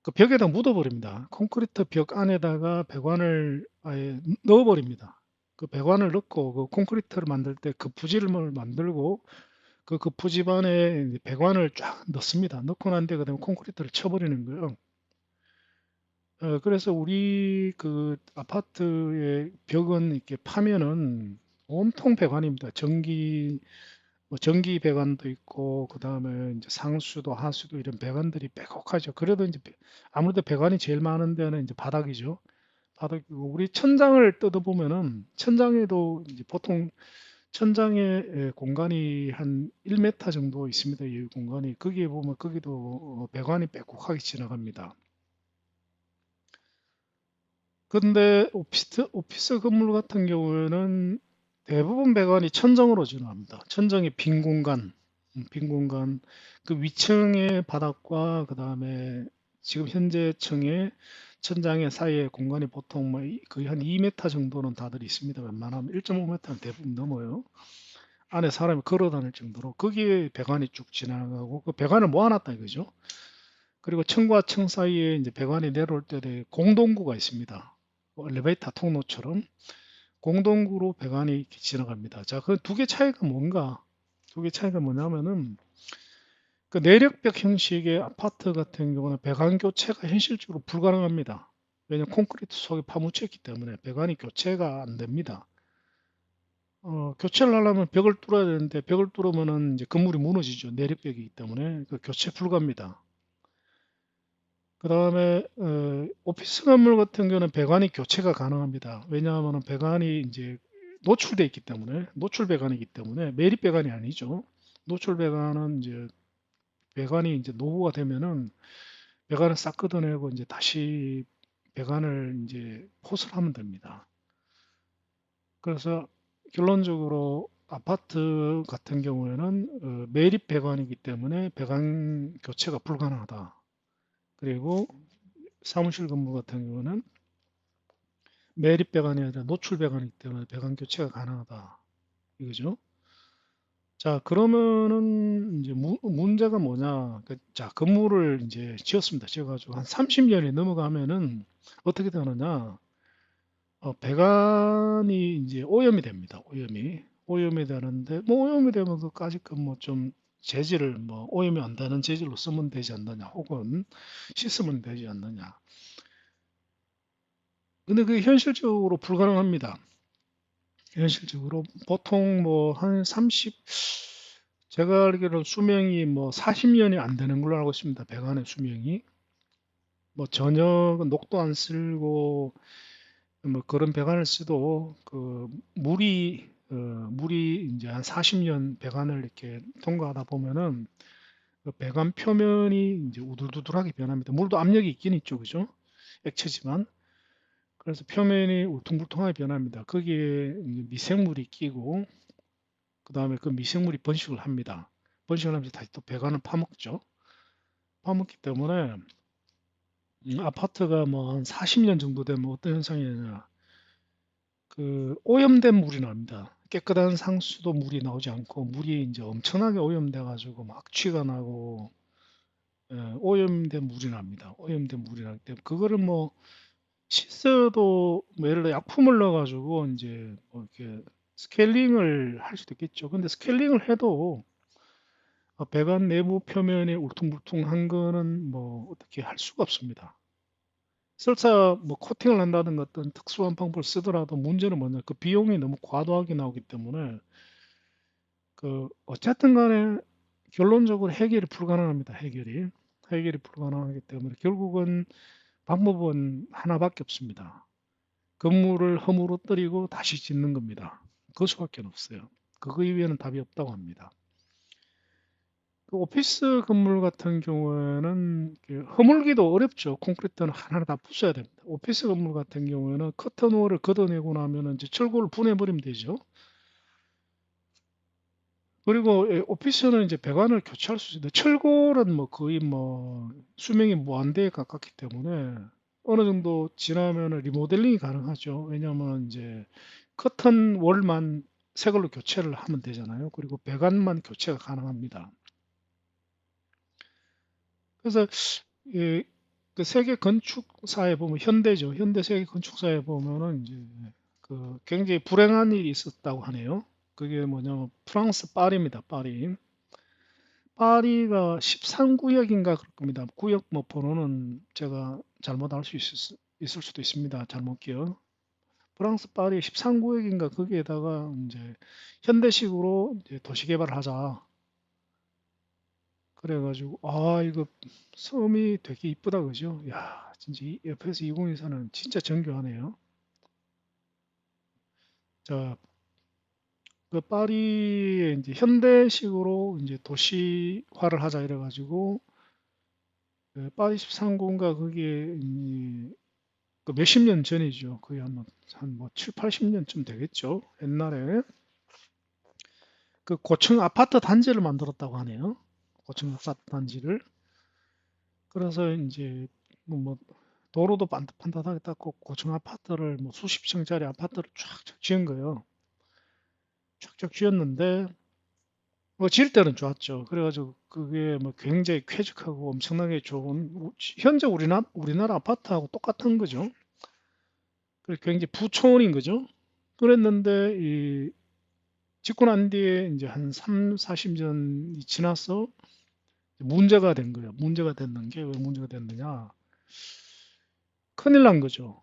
그 벽에다 묻어버립니다. 콘크리트 벽 안에다가 배관을 아예 넣어버립니다. 그 배관을 넣고 그 콘크리트를 만들 때 그 부지름을 만들고 그 부집 안에 이제 배관을 쫙 넣습니다. 넣고 난 뒤에 그다음에 콘크리트를 쳐버리는 거예요. 그래서 우리 그 아파트의 벽은 이렇게 파면은 온통 배관입니다. 뭐 전기 배관도 있고, 그 다음에 이제 상수도 하수도 이런 배관들이 빼곡하죠. 그래도 이제 아무래도 배관이 제일 많은 데는 이제 바닥이죠. 바닥이고, 우리 천장을 뜯어보면은 천장에도 이제 보통 천장에 공간이 한 1m 정도 있습니다. 이 공간이. 거기에 보면 거기도 배관이 빼곡하게 지나갑니다. 근데 오피스 건물 같은 경우에는 대부분 배관이 천정으로 진화합니다. 천정의 빈 공간, 그 위층의 바닥과 그 다음에 지금 현재 층의 천장의 사이에 공간이 보통 뭐 거의 한 2m 정도는 다들 있습니다. 웬만하면 1.5m는 대부분 넘어요. 안에 사람이 걸어 다닐 정도로 거기에 배관이 쭉 지나가고 그 배관을 모아놨다 이거죠. 그리고 층과 층 사이에 이제 배관이 내려올 때 공동구가 있습니다. 뭐 엘리베이터 통로처럼 공동구로 배관이 이렇게 지나갑니다. 자, 그 두 개 차이가 뭔가? 두 개 차이가 뭐냐면은 그 내력벽 형식의 아파트 같은 경우는 배관 교체가 현실적으로 불가능합니다. 왜냐하면 콘크리트 속에 파묻혀 있기 때문에 배관이 교체가 안 됩니다. 교체를 하려면 벽을 뚫어야 되는데 벽을 뚫으면은 이제 건물이 무너지죠. 내력벽이기 때문에 그 교체 불가입니다. 그 다음에 오피스 건물 같은 경우는 배관이 교체가 가능합니다. 왜냐하면 배관이 이제 노출되어 있기 때문에 노출 배관이기 때문에 매립 배관이 아니죠. 노출 배관은 이제 배관이 이제 노후가 되면은 배관을 싹 걷어내고 이제 다시 배관을 이제 포설 하면 됩니다. 그래서 결론적으로 아파트 같은 경우에는 매립 배관이기 때문에 배관 교체가 불가능하다. 그리고 사무실 건물 같은 경우는 매립 배관이 아니라 노출 배관이기 때문에 배관 교체가 가능하다. 이거죠. 자, 그러면은 이제 문제가 뭐냐? 자, 건물을 이제 지었습니다. 지어가지고 한 30년이 넘어가면은 어떻게 되느냐? 배관이 이제 오염이 됩니다. 오염이 되는데 뭐 오염이 되면 그까짓 건뭐좀 재질을 뭐 오염이 안 되는 재질로 쓰면 되지 않느냐, 혹은 씻으면 되지 않느냐. 근데 그게 현실적으로 불가능합니다. 현실적으로 보통 뭐 한 30, 제가 알기로 수명이 뭐 40년이 안 되는 걸로 알고 있습니다. 배관의 수명이. 뭐 전혀 녹도 안 쓸고 뭐 그런 배관을 써도 그 물이 이제 한 40년 배관을 이렇게 통과하다 보면은 그 배관 표면이 이제 우둘두둘하게 변합니다. 물도 압력이 있긴 있죠, 그죠? 액체지만. 그래서 표면이 울퉁불퉁하게 변합니다. 거기에 이제 미생물이 끼고 그 다음에 그 미생물이 번식을 합니다. 번식을 하면서 다시 또 배관을 파먹죠. 파먹기 때문에 아파트가 뭐 한 40년 정도 되면 어떤 현상이 되냐, 그 오염된 물이 납니다. 깨끗한 상수도 물이 나오지 않고 물이 이제 엄청나게 오염돼 가지고 막 악취가 나고, 오염된 물이 납니다. 오염된 물이 나기 때문에 그거를 뭐 씻어도 뭐 예를 들어 약품을 넣어 가지고 이제 뭐 이렇게 스케일링을 할 수도 있겠죠. 근데 스케일링을 해도 배관 내부 표면에 울퉁불퉁한 거는 뭐 어떻게 할 수가 없습니다. 설사 뭐 코팅을 한다든가 어떤 특수한 방법을 쓰더라도 문제는 뭐냐, 그 비용이 너무 과도하게 나오기 때문에 그 어쨌든 간에 결론적으로 해결이 불가능합니다. 해결이 불가능하기 때문에 결국은 방법은 하나밖에 없습니다. 건물을 허물어뜨리고 다시 짓는 겁니다. 그 수밖에 없어요. 그거 이외에는 답이 없다고 합니다. 그 오피스 건물 같은 경우에는 그 허물기도 어렵죠. 콘크리트는 하나하나 다 부숴야 됩니다. 오피스 건물 같은 경우에는 커튼월을 걷어내고 나면 이제 철골을 분해버리면 되죠. 그리고 오피스는 이제 배관을 교체할 수 있는데 철골은 뭐 거의 뭐 수명이 무한대에 가깝기 때문에 어느 정도 지나면 리모델링이 가능하죠. 왜냐하면 이제 커튼월만 새 걸로 교체를 하면 되잖아요. 그리고 배관만 교체가 가능합니다. 그래서 이, 그 세계 건축사에 보면 현대죠. 현대 세계 건축사에 보면은 이제 그 굉장히 불행한 일이 있었다고 하네요. 그게 뭐냐면 프랑스 파리입니다. 파리. 파리가 13구역인가 그럴 겁니다. 구역 뭐 번호는 제가 잘못 알 수 있을 수도 있습니다. 잘못 기억. 프랑스 파리 13구역인가 거기에다가 이제 현대식으로 이제 도시 개발을 하자. 그래가지고 이거 섬이 되게 이쁘다 그죠? 야 진짜 옆에서 2024는 진짜 정교하네요. 자, 그 파리에 이제 현대식으로 이제 도시화를 하자 이래가지고 그 파리 13구인가 거기에 그 몇십 년 전이죠. 거의 한뭐 7, 80년쯤 되겠죠. 옛날에 그 고층 아파트 단지를 만들었다고 하네요. 고층 아파트 단지를. 그래서 이제 뭐 도로도 반듯반듯하게 닦고 고층 아파트를 뭐 수십 층짜리 아파트를 쫙쫙 지은 거예요. 쫙쫙 지었는데 뭐 지을 때는 좋았죠. 그래가지고 그게 뭐 굉장히 쾌적하고 엄청나게 좋은 현재 우리나라 아파트하고 똑같은 거죠. 그래서 굉장히 부촌인 거죠. 그랬는데 이 짓고 난 뒤에 이제 한 3, 40년이 지나서 문제가 된 거예요. 문제가 됐는 게 왜 문제가 됐느냐? 큰일 난 거죠.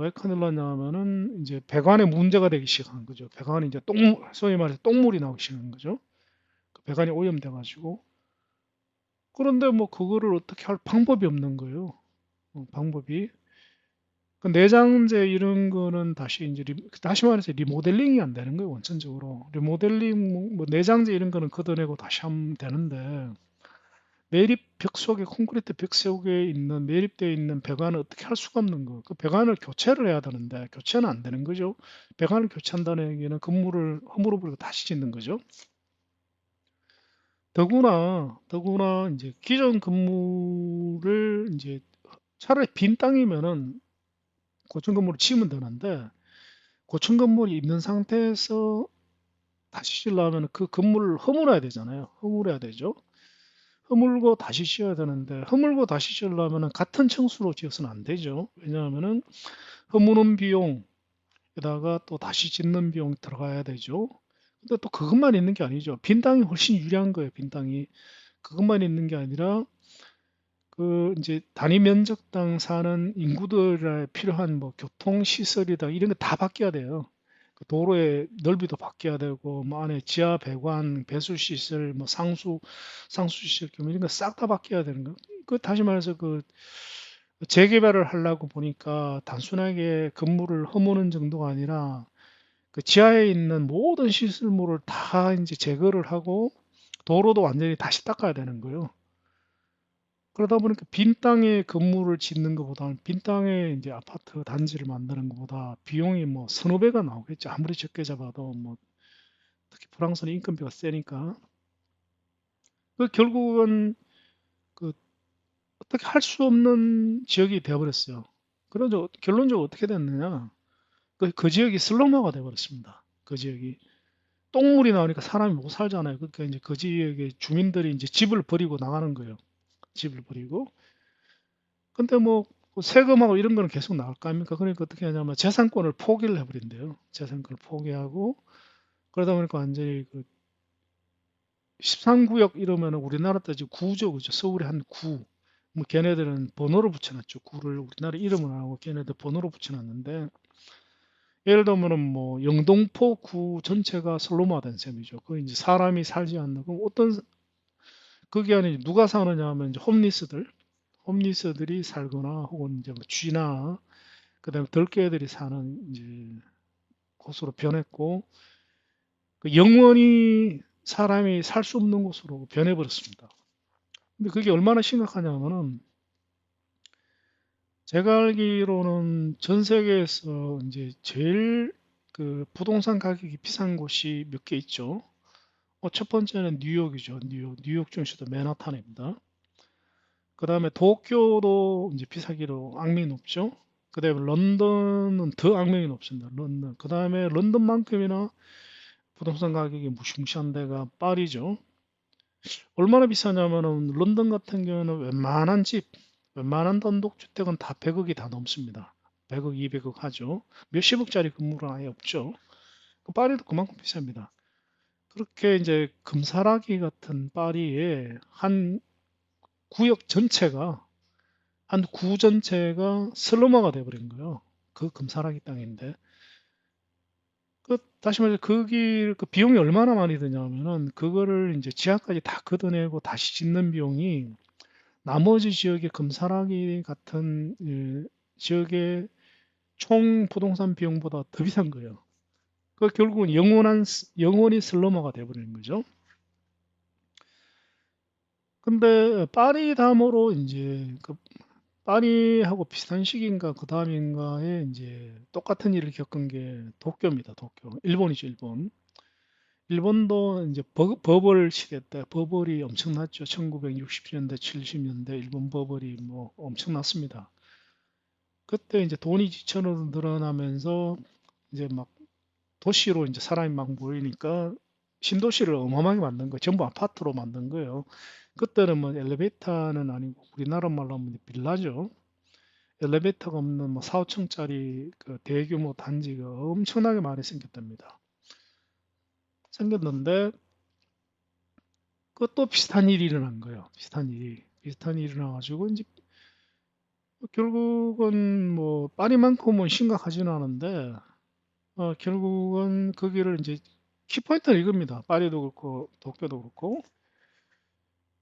왜 큰일 났냐면은 이제 배관에 문제가 되기 시작한 거죠. 배관이 이제 소위 말해서 똥물이 나오기 시작한 거죠. 그 배관이 오염돼 가지고. 그런데 뭐 그거를 어떻게 할 방법이 없는 거예요. 방법이. 그 내장재 이런 거는 다시 이제 다시 말해서 리모델링이 안 되는 거예요. 원천적으로. 리모델링 뭐 내장재 이런 거는 걷어내고 다시 하면 되는데 매립 벽 속에 콘크리트 벽 속에 있는 매립되어 있는 배관을 어떻게 할 수가 없는 거. 그 배관을 교체를 해야 되는데 교체는 안 되는 거죠. 배관을 교체한다는 얘기는 건물을 허물어버리고 다시 짓는 거죠. 더구나 이제 기존 건물을 이제 차라리 빈 땅이면은 고층 건물을 지으면 되는데 고층 건물이 있는 상태에서 다시 지으려면 그 건물을 허물어야 되잖아요. 허물어야 되죠. 허물고 다시 씌워야 되는데 허물고 다시 씌우려면 같은 층수로 지어서는 안 되죠. 왜냐하면은 허무는 비용에다가 또 다시 짓는 비용 들어가야 되죠. 근데 또 그것만 있는 게 아니죠. 빈 땅이 훨씬 유리한 거예요. 빈 땅이 그것만 있는 게 아니라 그 이제 단위 면적당 사는 인구들에 필요한 뭐 교통 시설이다 이런 거 다 바뀌어야 돼요. 그 도로의 넓이도 바뀌어야 되고 뭐 안에 지하 배관, 배수 시설, 뭐 상수 시설 이런 거 싹 다 바뀌어야 되는 거. 그 다시 말해서 그 재개발을 하려고 보니까 단순하게 건물을 허무는 정도가 아니라 그 지하에 있는 모든 시설물을 다 이제 제거를 하고 도로도 완전히 다시 닦아야 되는 거예요. 그러다 보니까 빈 땅에 건물을 짓는 것보다는 빈 땅에 이제 아파트 단지를 만드는 것보다 비용이 뭐 서너 배가 나오겠죠. 아무리 적게 잡아도 뭐 특히 프랑스는 인건비가 세니까. 그 결국은 그 어떻게 할 수 없는 지역이 되어버렸어요. 그래서 결론적으로 어떻게 됐느냐? 그 지역이 슬럼화가 되어버렸습니다. 그 지역이 똥물이 나오니까 사람이 못 살잖아요. 그러니까 이제 그 지역의 주민들이 이제 집을 버리고 나가는 거예요. 집을 버리고. 근데 뭐 세금하고 이런 거는 계속 나올 거 아닙니까? 그러니까 어떻게 하냐면 재산권을 포기를 해버린대요. 재산권을 포기하고 그러다 보니까 완전히 그 13구역 이러면 우리나라 따지고 구죠, 그죠? 서울의 한 구. 뭐 걔네들은 번호로 붙여놨죠. 구를 우리나라 이름은 안 하고 걔네들 번호로 붙여놨는데 예를 들면은 뭐 영등포 구 전체가 슬럼화된 셈이죠. 그 이제 사람이 살지 않는 그럼 어떤 그게 아니 누가 사느냐 하면 이제 홈리스들이 살거나 혹은 이제 뭐 쥐나 그다음에 들개들이 사는 이제 곳으로 변했고 그 영원히 사람이 살 수 없는 곳으로 변해버렸습니다. 근데 그게 얼마나 심각하냐면은 제가 알기로는 전 세계에서 이제 제일 그 부동산 가격이 비싼 곳이 몇 개 있죠. 첫 번째는 뉴욕이죠. 뉴욕 중에서도 맨하탄입니다. 그 다음에 도쿄도 이제 비싸기로 악명이 높죠. 그 다음에 런던은 더 악명이 높습니다. 런던. 그 다음에 런던만큼이나 부동산 가격이 무시무시한 데가 파리죠. 얼마나 비싸냐면은 런던 같은 경우는 웬만한 단독주택은 다 100억이 다 넘습니다. 100억, 200억 하죠. 몇십억짜리 건물은 아예 없죠. 파리도 그만큼 비쌉니다. 그렇게 이제 금사라기 같은 파리에 구역 전체가, 한 구 전체가 슬럼화가 돼버린 거예요. 그 금사라기 땅인데. 다시 말해서 그 비용이 얼마나 많이 드냐면은 그거를 이제 지하까지 다 걷어내고 다시 짓는 비용이 나머지 지역의 금사라기 같은 지역의 총 부동산 비용보다 더 비싼 거예요. 그 결국은 영원히 슬럼화가 돼버리는 거죠. 근데 파리 다음으로 이제 그 파리하고 비슷한 시기인가 그 다음인가에 이제 똑같은 일을 겪은 게 도쿄입니다. 도쿄. 일본이죠, 일본. 일본도 이제 버블 시대 때 버블이 엄청났죠. 1960년대, 70년대 일본 버블이 뭐 엄청났습니다. 그때 이제 돈이 지천으로 늘어나면서 이제 막 도시로 이제 사람이 막 모이니까 신도시를 어마어마하게 만든 거예요. 전부 아파트로 만든 거예요. 그때는 뭐 엘리베이터는 아니고 우리나라 말로 하면 빌라죠. 엘리베이터가 없는 뭐 4, 5층짜리 그 대규모 단지가 엄청나게 많이 생겼답니다. 생겼는데 그것도 비슷한 일이 일어난 거예요. 비슷한 일이 일어나가지고 이제 결국은 뭐 파리만큼은 심각하지는 않은데 결국은 거기를 이제 키포인트는 이겁니다. 파리도 그렇고 도쿄도 그렇고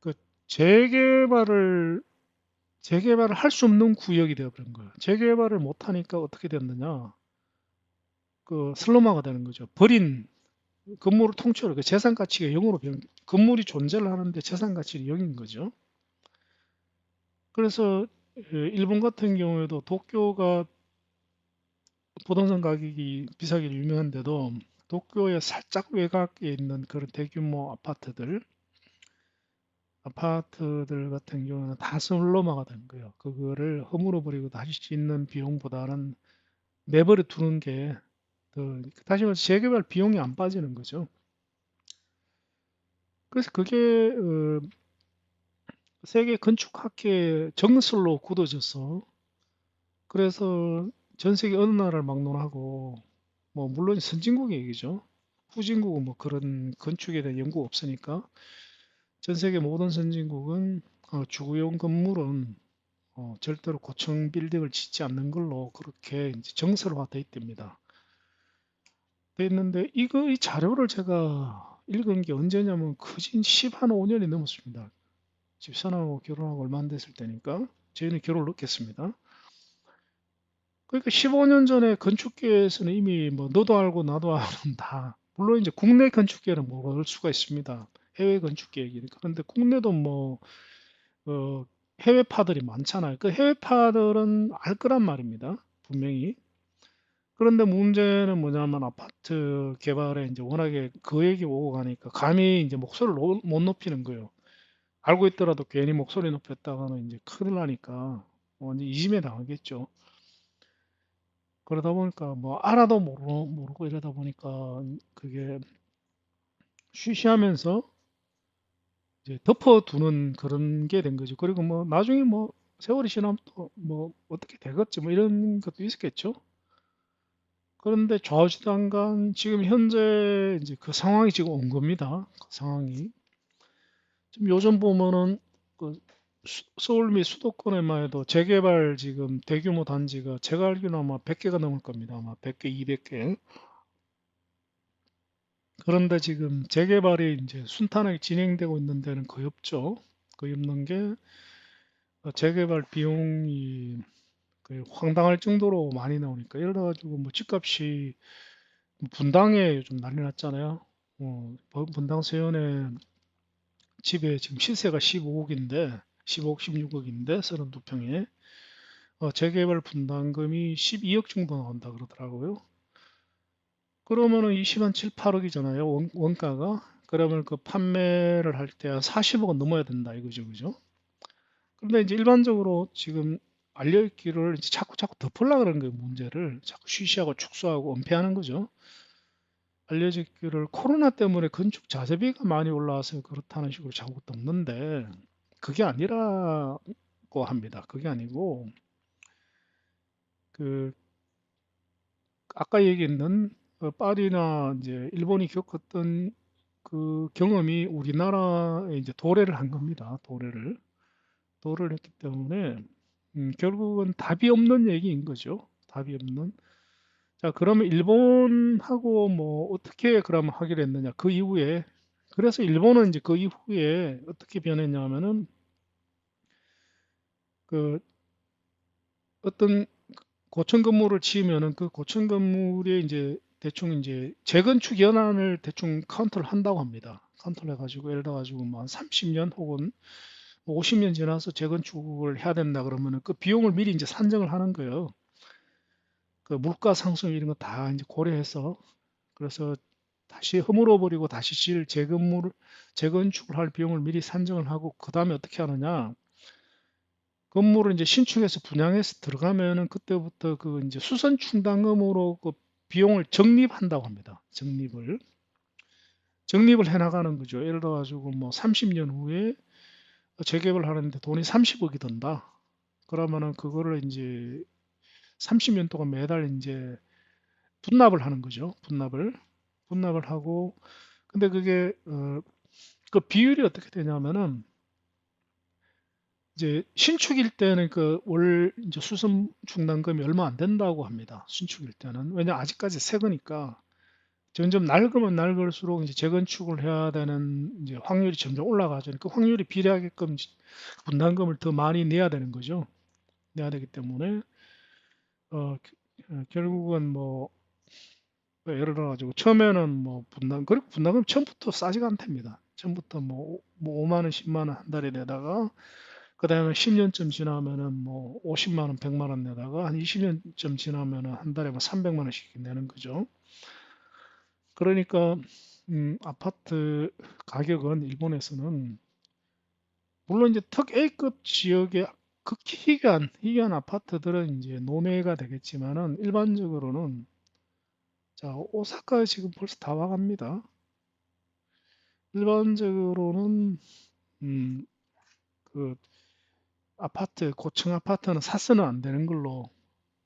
그 재개발을 재개발을 할 수 없는 구역이 되어버린 거예요. 재개발을 못하니까 어떻게 됐느냐? 그 슬럼화가 되는 거죠. 버린 건물을 통째로 그 재산 가치가 0으로 건물이 존재를 하는데 재산 가치가 0인 거죠. 그래서 일본 같은 경우에도 도쿄가 부동산 가격이 비싸기로 유명한데도 도쿄의 살짝 외곽에 있는 그런 대규모 아파트들 같은 경우는 다 슬럼화가 된 거예요. 그거를 허물어 버리고 다시 짓는 비용보다는 내버려 두는 게 다시 말해서 재개발 비용이 안 빠지는 거죠. 그래서 그게 세계 건축학회 정설로 굳어져서 그래서 전 세계 어느 나라를 막론하고 뭐 물론 선진국 얘기죠. 후진국은 뭐 그런 건축에 대한 연구가 없으니까 전 세계 모든 선진국은 주거용 건물은 절대로 고층 빌딩을 짓지 않는 걸로 그렇게 이제 정설화돼 있답니다. 돼 있는데 이 자료를 제가 읽은 게 언제냐면 그진 10한 5년이 넘었습니다. 집사람하고 결혼하고 얼마 안 됐을 때니까 저희는 결혼을 늦겠습니다. 그러니까 15년 전에 건축계에서는 이미 뭐 너도 알고 나도 아는다. 물론 이제 국내 건축계는 모를 수가 있습니다. 해외 건축계 얘기니까. 그런데 국내도 뭐 어, 해외파들이 많잖아요. 그 해외파들은 알 거란 말입니다. 분명히. 그런데 문제는 뭐냐면 아파트 개발에 이제 워낙에 거액이 오고 가니까 감히 이제 목소리를 못 높이는 거예요. 알고 있더라도 괜히 목소리 높였다가는 이제 큰일 나니까 완전 이심에 당하겠죠. 그러다 보니까 뭐 알아도 모르고 이러다 보니까 그게 쉬쉬하면서 이제 덮어두는 그런 게 된 거죠. 그리고 뭐 나중에 뭐 세월이 지나면 또 뭐 어떻게 되겠지 뭐 이런 것도 있었겠죠. 그런데 좌우지단간 지금 현재 이제 그 상황이 지금 온 겁니다. 그 상황이. 지금 요즘 보면은 그 서울 및 수도권에만 해도 재개발 지금 대규모 단지가 제가 알기로는 아마 100개가 넘을 겁니다. 아마 100개, 200개. 그런데 지금 재개발이 이제 순탄하게 진행되고 있는 데는 거의 없죠. 거의 없는 게 재개발 비용이 거의 황당할 정도로 많이 나오니까 이러다 가지고 뭐 집값이 분당에 요즘 난리 났잖아요. 분당 세연에 집에 지금 시세가 15억인데 15억, 16억인데 32평에 재개발 분담금이 12억 정도 나온다 그러더라고요. 그러면은 20한 7, 8억이잖아요. 원가가. 그러면 그 판매를 할 때 한 40억은 넘어야 된다 이거죠. 그죠? 그런데 이제 일반적으로 지금 알려있기를 이제 자꾸 덮으려고 그러는 거예요. 문제를. 자꾸 쉬쉬하고 축소하고 은폐하는 거죠. 알려지기를 코로나 때문에 건축 자재비가 많이 올라와서 그렇다는 식으로 자꾸 덮는데 그게 아니라고 합니다. 그게 아니고 그 아까 얘기했던 파리나 이제 일본이 겪었던 그 경험이 우리나라에 이제 도래를 한 겁니다. 도래를 했기 때문에 결국은 답이 없는 얘기인 거죠. 답이 없는. 자, 그러면 일본하고 뭐 어떻게 그러면 하기로 했느냐? 그 이후에 그래서 일본은 이제 그 이후에 어떻게 변했냐면은 그 어떤 고층 건물을 지으면은 그 고층 건물에 이제 대충 이제 재건축 연한을 대충 카운트를 한다고 합니다. 카운트를 해가지고 예를 들어가지고 뭐 한 30년 혹은 50년 지나서 재건축을 해야 된다 그러면은 그 비용을 미리 이제 산정을 하는 거예요. 그 물가 상승 이런 거 다 이제 고려해서 그래서 다시 허물어 버리고 다시 재건축을 할 비용을 미리 산정을 하고 그 다음에 어떻게 하느냐? 건물을 이제 신축해서 분양해서 들어가면은 그때부터 그 이제 수선 충당금으로 그 비용을 적립한다고 합니다. 적립을 해 나가는 거죠. 예를 들어 가지고 뭐 30년 후에 재개발 하는데 돈이 30억이 든다. 그러면은 그거를 이제 30년 동안 매달 이제 분납을 하는 거죠. 분납을 하고 근데 그게 그 비율이 어떻게 되냐면은 이제 신축일 때는 그 월 이제 수선 충당금이 얼마 안 된다고 합니다. 신축일 때는. 왜냐 아직까지 새 거니까 점점 낡으면 낡을수록 이제 재건축을 해야 되는 이제 확률이 점점 올라가죠. 그 확률이 비례하게끔 분담금을 더 많이 내야 되는 거죠. 내야 되기 때문에 결국은 뭐 예를 들어 가지고 처음에는 뭐 그리고 분담금 처음부터 싸지가 않답니다. 처음부터 뭐 5만 원, 10만 원 한 달에 내다가 그다음에 10년쯤 지나면은 뭐 50만 원, 100만 원 내다가 한 20년쯤 지나면은 한 달에 뭐 300만 원씩 내는 거죠. 그러니까 아파트 가격은 일본에서는 물론 이제 특 A급 지역의 극히 희귀한 아파트들은 이제 노매가 되겠지만은 일반적으로는 자, 오사카에 지금 벌써 다 와갑니다. 일반적으로는 음, 그 고층 아파트는 사서는 안 되는 걸로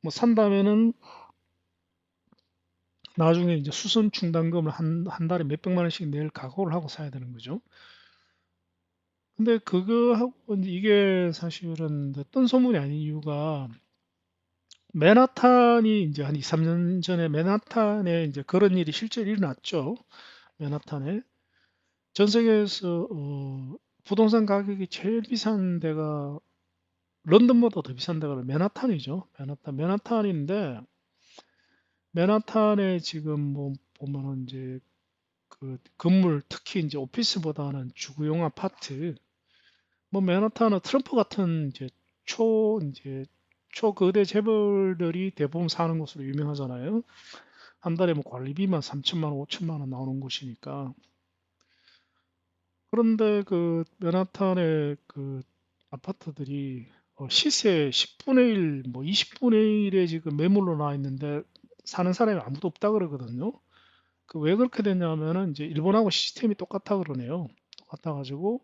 뭐 산다면은 나중에 이제 수선 충당금을 한 달에 몇백만 원씩 낼 각오를 하고 사야 되는 거죠. 근데 그거하고 이게 사실은 뜬 소문이 아닌 이유가 맨하탄이 이제 한 2, 3년 전에 맨하탄에 이제 그런 일이 실제로 일어났죠. 맨하탄에. 전 세계에서 부동산 가격이 제일 비싼 데가 런던보다 더 비싼 데가 맨하탄이죠. 맨하탄인데 맨하탄에 지금 뭐 보면은 이제 그 건물 특히 이제 오피스보다는 주거용 아파트 뭐 맨하탄은 트럼프 같은 이제 초거대 재벌들이 대부분 사는 곳으로 유명하잖아요. 한 달에 뭐 관리비만 3천만 원, 5천만 원 나오는 곳이니까. 그런데 그 맨하탄의 그 아파트들이 시세 10분의 1, 뭐 20분의 1에 지금 매물로 나와 있는데 사는 사람이 아무도 없다 그러거든요. 그 왜 그렇게 됐냐면은 이제 일본하고 시스템이 똑같아 그러네요. 똑같아 가지고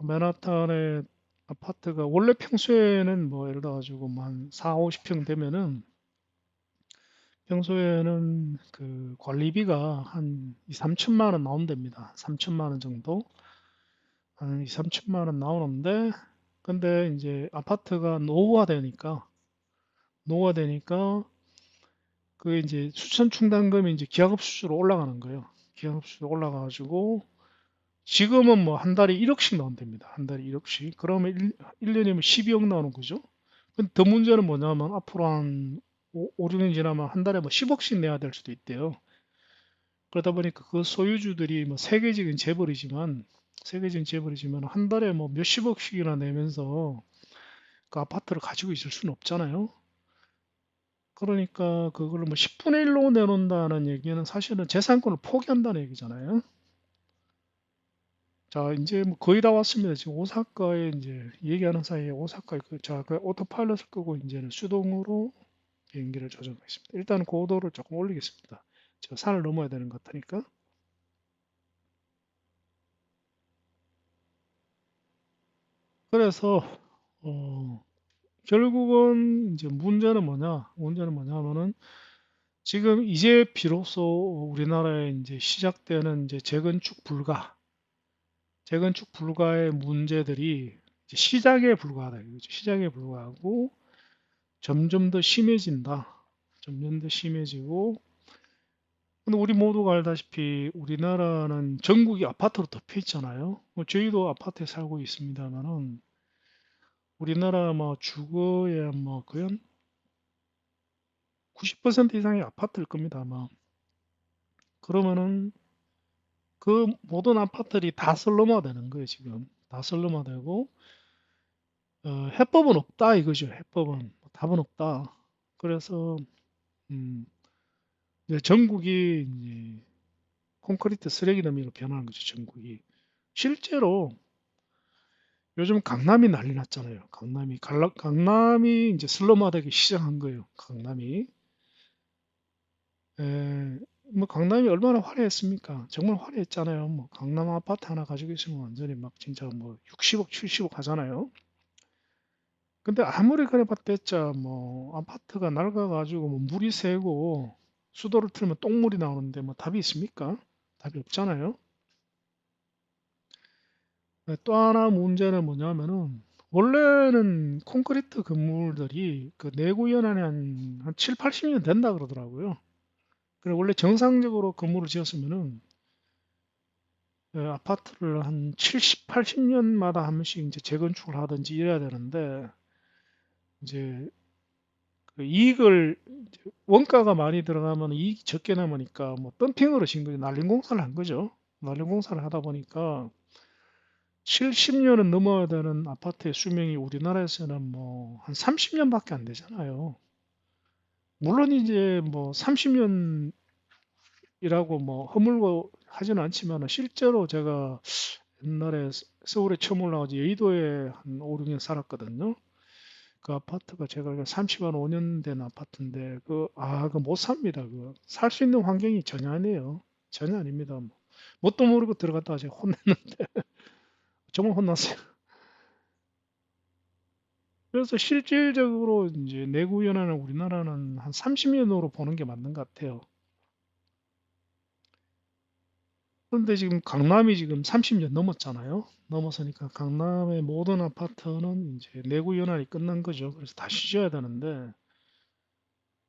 맨하탄의 아파트가 원래 평소에는 뭐 예를 들어 가지고 뭐한 4, 50평 되면은 평소에는 그 관리비가 한 2, 3천만 원 나온답니다. 3천만 원 정도. 한 2, 3천만 원 나오는데 근데 이제 아파트가 노후화되니까 그게 이제 수천 충당금이 이제 기하급수로 올라가는 거예요. 기하급수로 올라가 가지고 지금은 뭐 한 달에 1억씩 나온답니다. 한 달에 1억씩. 그러면 1년이면 12억 나오는 거죠. 근데 더 문제는 뭐냐면 앞으로 한 5, 6년 지나면 한 달에 뭐 10억씩 내야 될 수도 있대요. 그러다 보니까 그 소유주들이 뭐 세계적인 재벌이지만 한 달에 뭐 몇십억씩이나 내면서 그 아파트를 가지고 있을 수는 없잖아요. 그러니까 그걸 뭐 10분의 1로 내놓는다는 얘기는 사실은 재산권을 포기한다는 얘기잖아요. 자, 이제 뭐 거의 다 왔습니다. 지금 오사카에 이제 얘기하는 사이에 오사카에 그 오토파일럿을 끄고 이제는 수동으로 비행기를 조정하겠습니다. 일단 고도를 조금 올리겠습니다. 저 산을 넘어야 되는 것 같으니까. 그래서 어, 결국은 이제 문제는 뭐냐면은 지금 이제 비로소 우리나라에 이제 시작되는 이제 재건축 불가의 문제들이 이제 시작에 불과하다 이거죠. 시작에 불과하고 점점 더 심해진다. 점점 더 심해지고 근데 우리 모두가 알다시피 우리나라는 전국이 아파트로 덮여 있잖아요. 뭐 저희도 아파트에 살고 있습니다만은 우리나라 뭐 주거의 뭐 거의 한 90% 이상이 아파트일 겁니다, 아마. 그러면은 그 모든 아파트들이 다 슬럼화 되는 거예요, 지금. 다 슬럼화 되고 해법은 없다 이거죠. 해법은 답은 없다. 그래서 음, 이제 전국이 이제 콘크리트 쓰레기 더미로 변하는 거죠, 전국이. 실제로 요즘 강남이 난리 났잖아요. 강남이 이제 슬럼화되기 시작한 거예요. 강남이. 뭐 강남이 얼마나 화려했습니까? 정말 화려했잖아요. 뭐 강남 아파트 하나 가지고 있으면 완전히 막 진짜 뭐 60억, 70억 하잖아요. 근데 아무리 그래 봤댔자 뭐 아파트가 낡아가지고 뭐 물이 새고 수도를 틀면 똥물이 나오는데 뭐 답이 있습니까? 답이 없잖아요. 또 하나 문제는 뭐냐면은 원래는 콘크리트 건물들이 그 내구 연한이 한 7, 80년 된다 그러더라고요. 그래 원래 정상적으로 건물을 지었으면은 아파트를 한 70, 80년마다 한 번씩 이제 재건축을 하든지 이래야 되는데 이제 그 이익을 원가가 많이 들어가면 이익이 적게 남으니까 뭐 덤핑으로 진 거죠. 날림 공사를 한 거죠. 날림 공사를 하다 보니까 70년은 넘어야 되는 아파트의 수명이 우리나라에서는 뭐 한 30년밖에 안 되잖아요. 물론 이제 뭐 30년이라고 뭐 허물고 하지는 않지만 실제로 제가 옛날에 서울에 처음 올라가서 여의도에 한 5, 6년 살았거든요. 그 아파트가 제가 30한 5년 된 아파트인데 그거 못 삽니다. 살 수 있는 환경이 전혀 아니에요. 전혀 아닙니다. 뭐. 뭣도 모르고 들어갔다가 제가 혼냈는데 정말 혼났어요. 그래서 실질적으로 이제 내구 연한을 우리나라는 한 30년으로 보는 게 맞는 것 같아요. 그런데 지금 강남이 지금 30년 넘었잖아요. 넘었으니까 강남의 모든 아파트는 이제 내구 연한이 끝난 거죠. 그래서 다시 지어야 되는데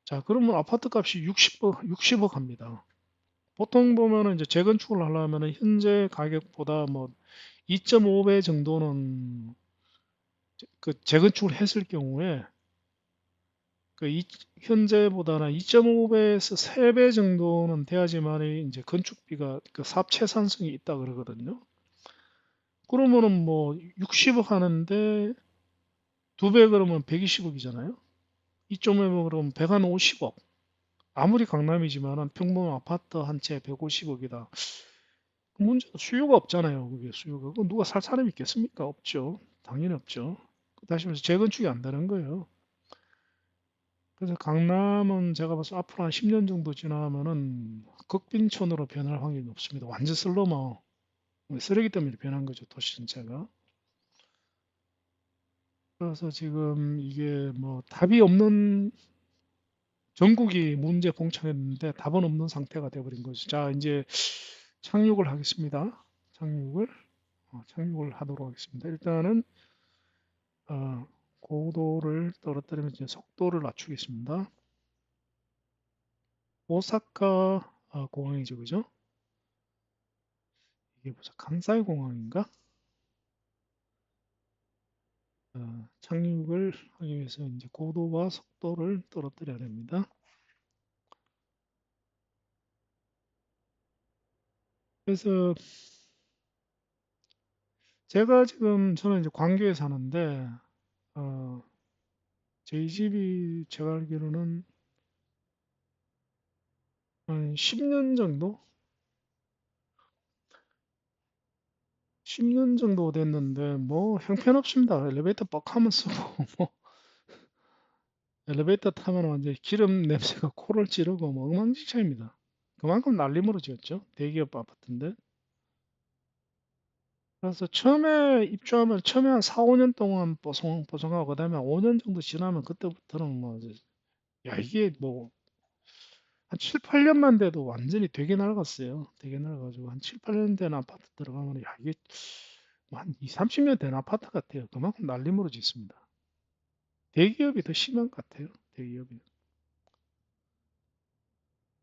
자, 그러면 아파트 값이 60억 합니다. 보통 보면은 이제 재건축을 하려면은 현재 가격보다 뭐 2.5배 정도는 그 재건축을 했을 경우에 현재보다는 2.5배에서 3배 정도는 돼야지만 이제 건축비가 그 사업 채산성이 있다 그러거든요. 그러면은 뭐 60억 하는데 두 배 그러면 120억이잖아요. 2.5배 그러면 150억. 아무리 강남이지만은 평범 아파트 한 채 150억이다. 문제가 수요가 없잖아요. 그게 수요가. 그럼 누가 살 사람이 있겠습니까? 없죠. 당연히 없죠. 다시 말해서 재건축이 안 되는 거예요. 그래서 강남은 제가 봐서 앞으로 한 10년 정도 지나면은 극빈촌으로 변할 확률이 높습니다. 완전 슬로머, 쓰레기 때문에 변한 거죠, 도시 전체가. 그래서 지금 이게 뭐 답이 없는 전국이 문제 봉착했는데 답은 없는 상태가 되어버린 거죠. 자, 이제 착륙을 하겠습니다. 착륙을 하도록 하겠습니다. 일단은 고도를 떨어뜨리면 이제 속도를 낮추겠습니다. 오사카 공항이죠, 그죠? 이게 무슨 간사이 공항인가? 착륙을 하기 위해서 이제 고도와 속도를 떨어뜨려야 됩니다. 그래서 제가 지금 저는 이제 광교에 사는데 어, 저희 집이 제가 알기로는 한 10년 정도? 10년 정도 됐는데 뭐 형편없습니다. 엘리베이터 뻑하면 쓰고 뭐 엘리베이터 타면 완전 기름 냄새가 코를 찌르고 뭐 엉망진창입니다. 그만큼 난리모로 지었죠. 대기업 아파트인데. 그래서 처음에 입주하면 처음에 한 4, 5년 동안 뽀송뽀송하고 그다음에 5년 정도 지나면 그때부터는 뭐 이제 야 이게 뭐 한 7, 8년만 돼도 완전히 되게 낡았어요. 되게 낡아가지고 한 7, 8년 된 아파트 들어가면 야 이게 뭐한 2, 30년 된 아파트 같아요. 그만큼 난리모로 짓습니다. 대기업이 더 심한 것 같아요. 대기업이.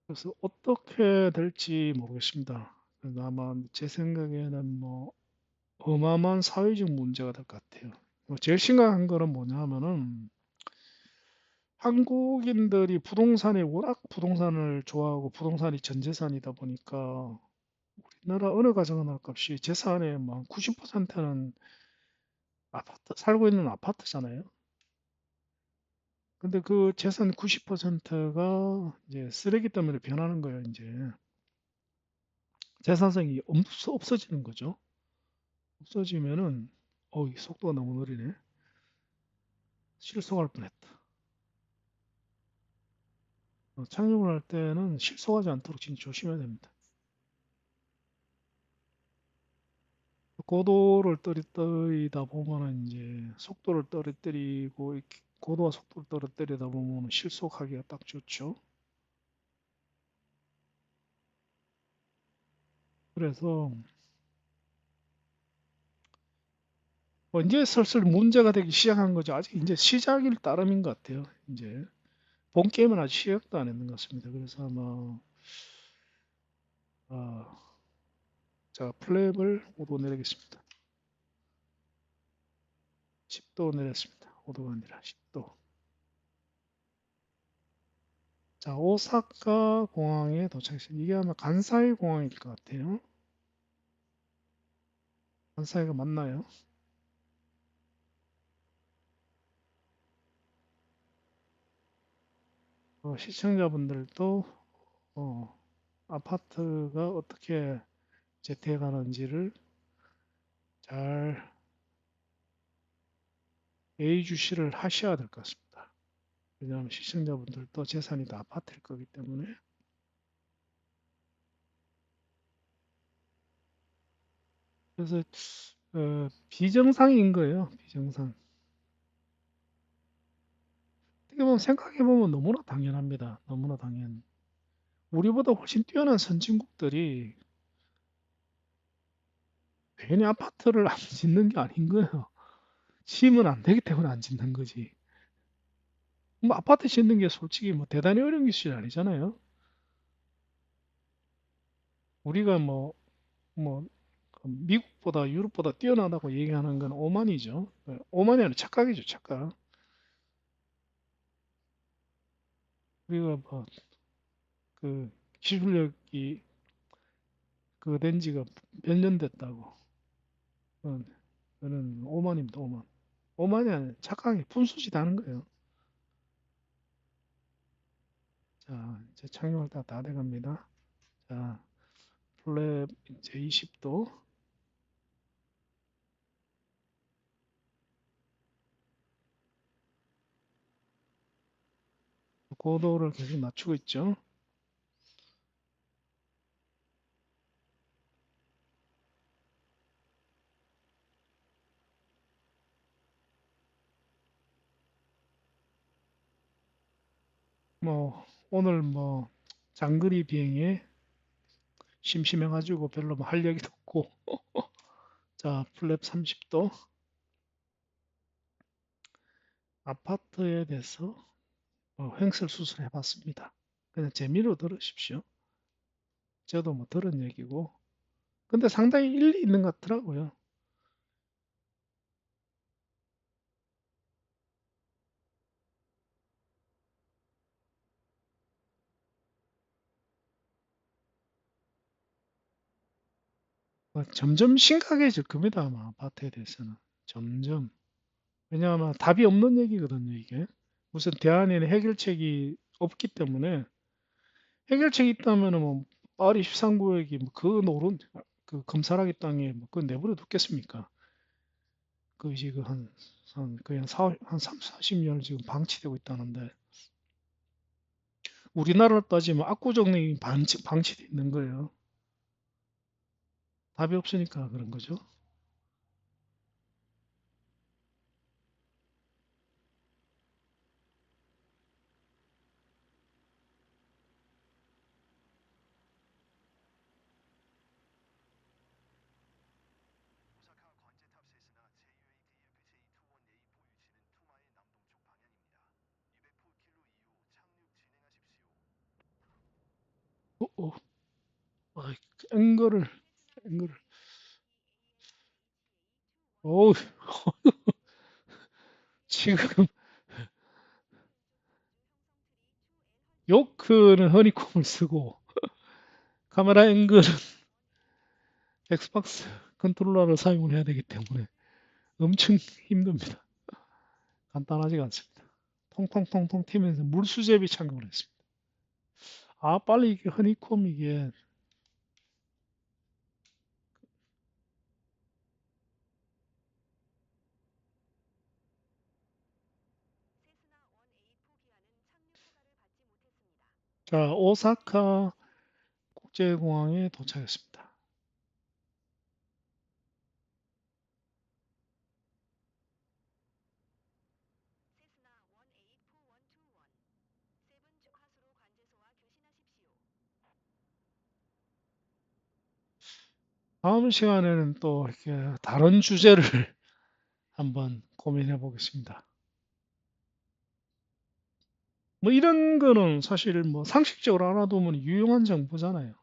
그래서 어떻게 될지 모르겠습니다. 그래서 아마 제 생각에는 뭐 어마어마한 사회적 문제가 될 것 같아요. 제일 심각한 거는 뭐냐 하면은 한국인들이 부동산에 워낙 부동산을 좋아하고 부동산이 전 재산이다 보니까 우리나라 어느 가정은 값이 재산의 뭐 90%는 아파트, 살고 있는 아파트잖아요. 근데 그 재산 90%가 이제 쓰레기 때문에 변하는 거예요, 이제. 재산성이 없어지는 거죠. 없어지면은, 이 속도가 너무 느리네. 실속할 뻔했다. 착륙을 할 때는 실속하지 않도록 진짜 조심해야 됩니다. 고도를 떨어뜨리다 보면은 이제 속도를 떨어뜨리고 이렇게 고도와 속도를 떨어뜨리다 보면 실속하기가 딱 좋죠. 그래서 이제 슬슬 문제가 되기 시작한 거죠. 아직 이제 시작일 따름인 것 같아요. 이제 본 게임은 아직 시작도 안 했는 것 같습니다. 그래서 아마 아, 자 플랩을 5도 내리겠습니다. 10도 내렸습니다. 5도가 아니라 10도. 자, 오사카 공항에 도착했습니다. 이게 아마 간사이 공항일 것 같아요. 간사이가 맞나요? 시청자분들도 어, 아파트가 어떻게 재택하는지를 잘 예의주시를 하셔야 될 것 같습니다. 왜냐하면 시청자분들도 재산이 다 아파트일 거기 때문에. 그래서 비정상인 거예요. 비정상. 어떻게 보면 생각해 보면 너무나 당연합니다. 너무나 당연. 우리보다 훨씬 뛰어난 선진국들이 괜히 아파트를 안 짓는 게 아닌 거예요. 지으면 안 되기 때문에 안 짓는 거지. 뭐 아파트 짓는 게 솔직히 뭐 대단히 어려운 기술이 아니잖아요. 우리가 뭐 미국보다 유럽보다 뛰어나다고 얘기하는 건 오만이죠. 오만이 아니라 착각이죠, 착각. 우리가 뭐 그 기술력이 그 된 지가 몇 년 됐다고. 이거는 오만입니다. 오만. 오만이 아니라 착하게 분수짓 하는 거예요. 자, 이제 착륙할 때 다 돼갑니다. 자, 플랩 이제 20도. 고도를 계속 낮추고 있죠. 뭐 오늘 뭐 장거리 비행에 심심해가지고 별로 뭐할 얘기도 없고 자 플랩 30도 아파트에 대해서 횡설 수술해 봤습니다. 그냥 재미로 들으십시오. 저도 뭐 들은 얘기고 근데 상당히 일리 있는 것 같더라고요. 점점 심각해질 겁니다. 아마 아파트에 대해서는 점점 왜냐하면 답이 없는 얘기거든요. 이게 무슨 대안에는 해결책이 없기 때문에 해결책이 있다면은 뭐 파리 13구역이 뭐그 노른 그 검사라기 땅에 뭐 그거 내버려 뒀겠습니까? 그 이제 그한 거의 한 3, 40년 지금 방치되고 있다는데 우리나라로 따지면 압구정이 방치돼 있는 거예요. 답이 없으니까 그런 거죠. 어, 어, 아, 앵거를 앵거를 어우 지금 요크는 허니콤을 쓰고 카메라 앵글은 엑스박스 컨트롤러를 사용을 해야 되기 때문에 엄청 힘듭니다. 간단하지가 않습니다. 통통통통 튀면서 물수제비 착용을 했습니다. 아 빨리 이게 허니콤 이게 자 오사카 국제공항에 도착했습니다. 다음 시간에는 또 이렇게 다른 주제를 한번 고민해 보겠습니다. 뭐 이런 거는 사실 뭐 상식적으로 알아두면 유용한 정보잖아요.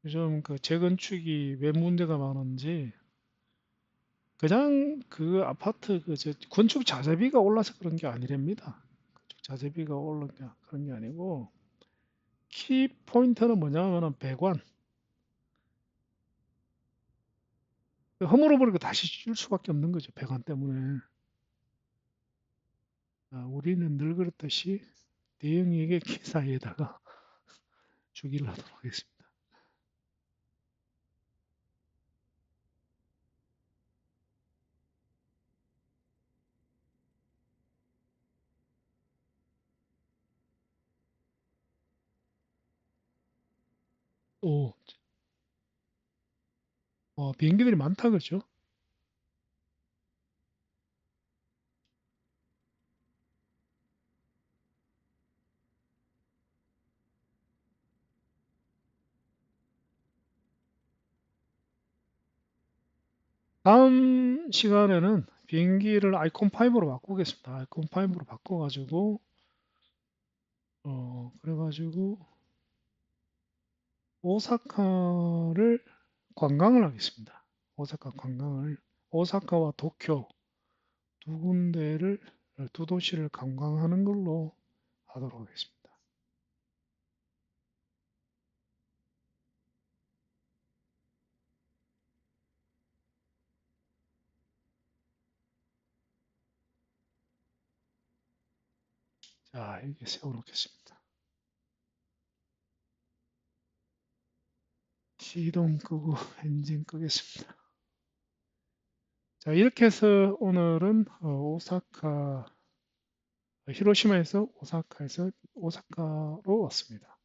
요즘 그 재건축이 왜 문제가 많은지 그냥 그 아파트 건축 자재비가 올라서 그런 게 아니랍니다. 건축 자재비가 올라 그런 게 아니고 키 포인트는 뭐냐면은 배관 허물어 버리고 다시 줄 수밖에 없는 거죠. 배관 때문에. 우리는 늘 그렇듯이 대형에게 키 사이에다가 주기를 하도록 하겠습니다. 오, 비행기들이 많다 그죠? 다음 시간에는 비행기를 아이콘 5로 바꾸겠습니다. 아이콘 5로 바꿔가지고 그래가지고 오사카를 관광을 하겠습니다. 오사카 관광을 오사카와 도쿄 두 군데를 두 도시를 관광하는 걸로 하도록 하겠습니다. 자, 이렇게 세워놓겠습니다. 시동 끄고 엔진 끄겠습니다. 자, 이렇게 해서 오늘은 히로시마에서 오사카로 왔습니다.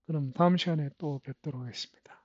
그럼 다음 시간에 또 뵙도록 하겠습니다.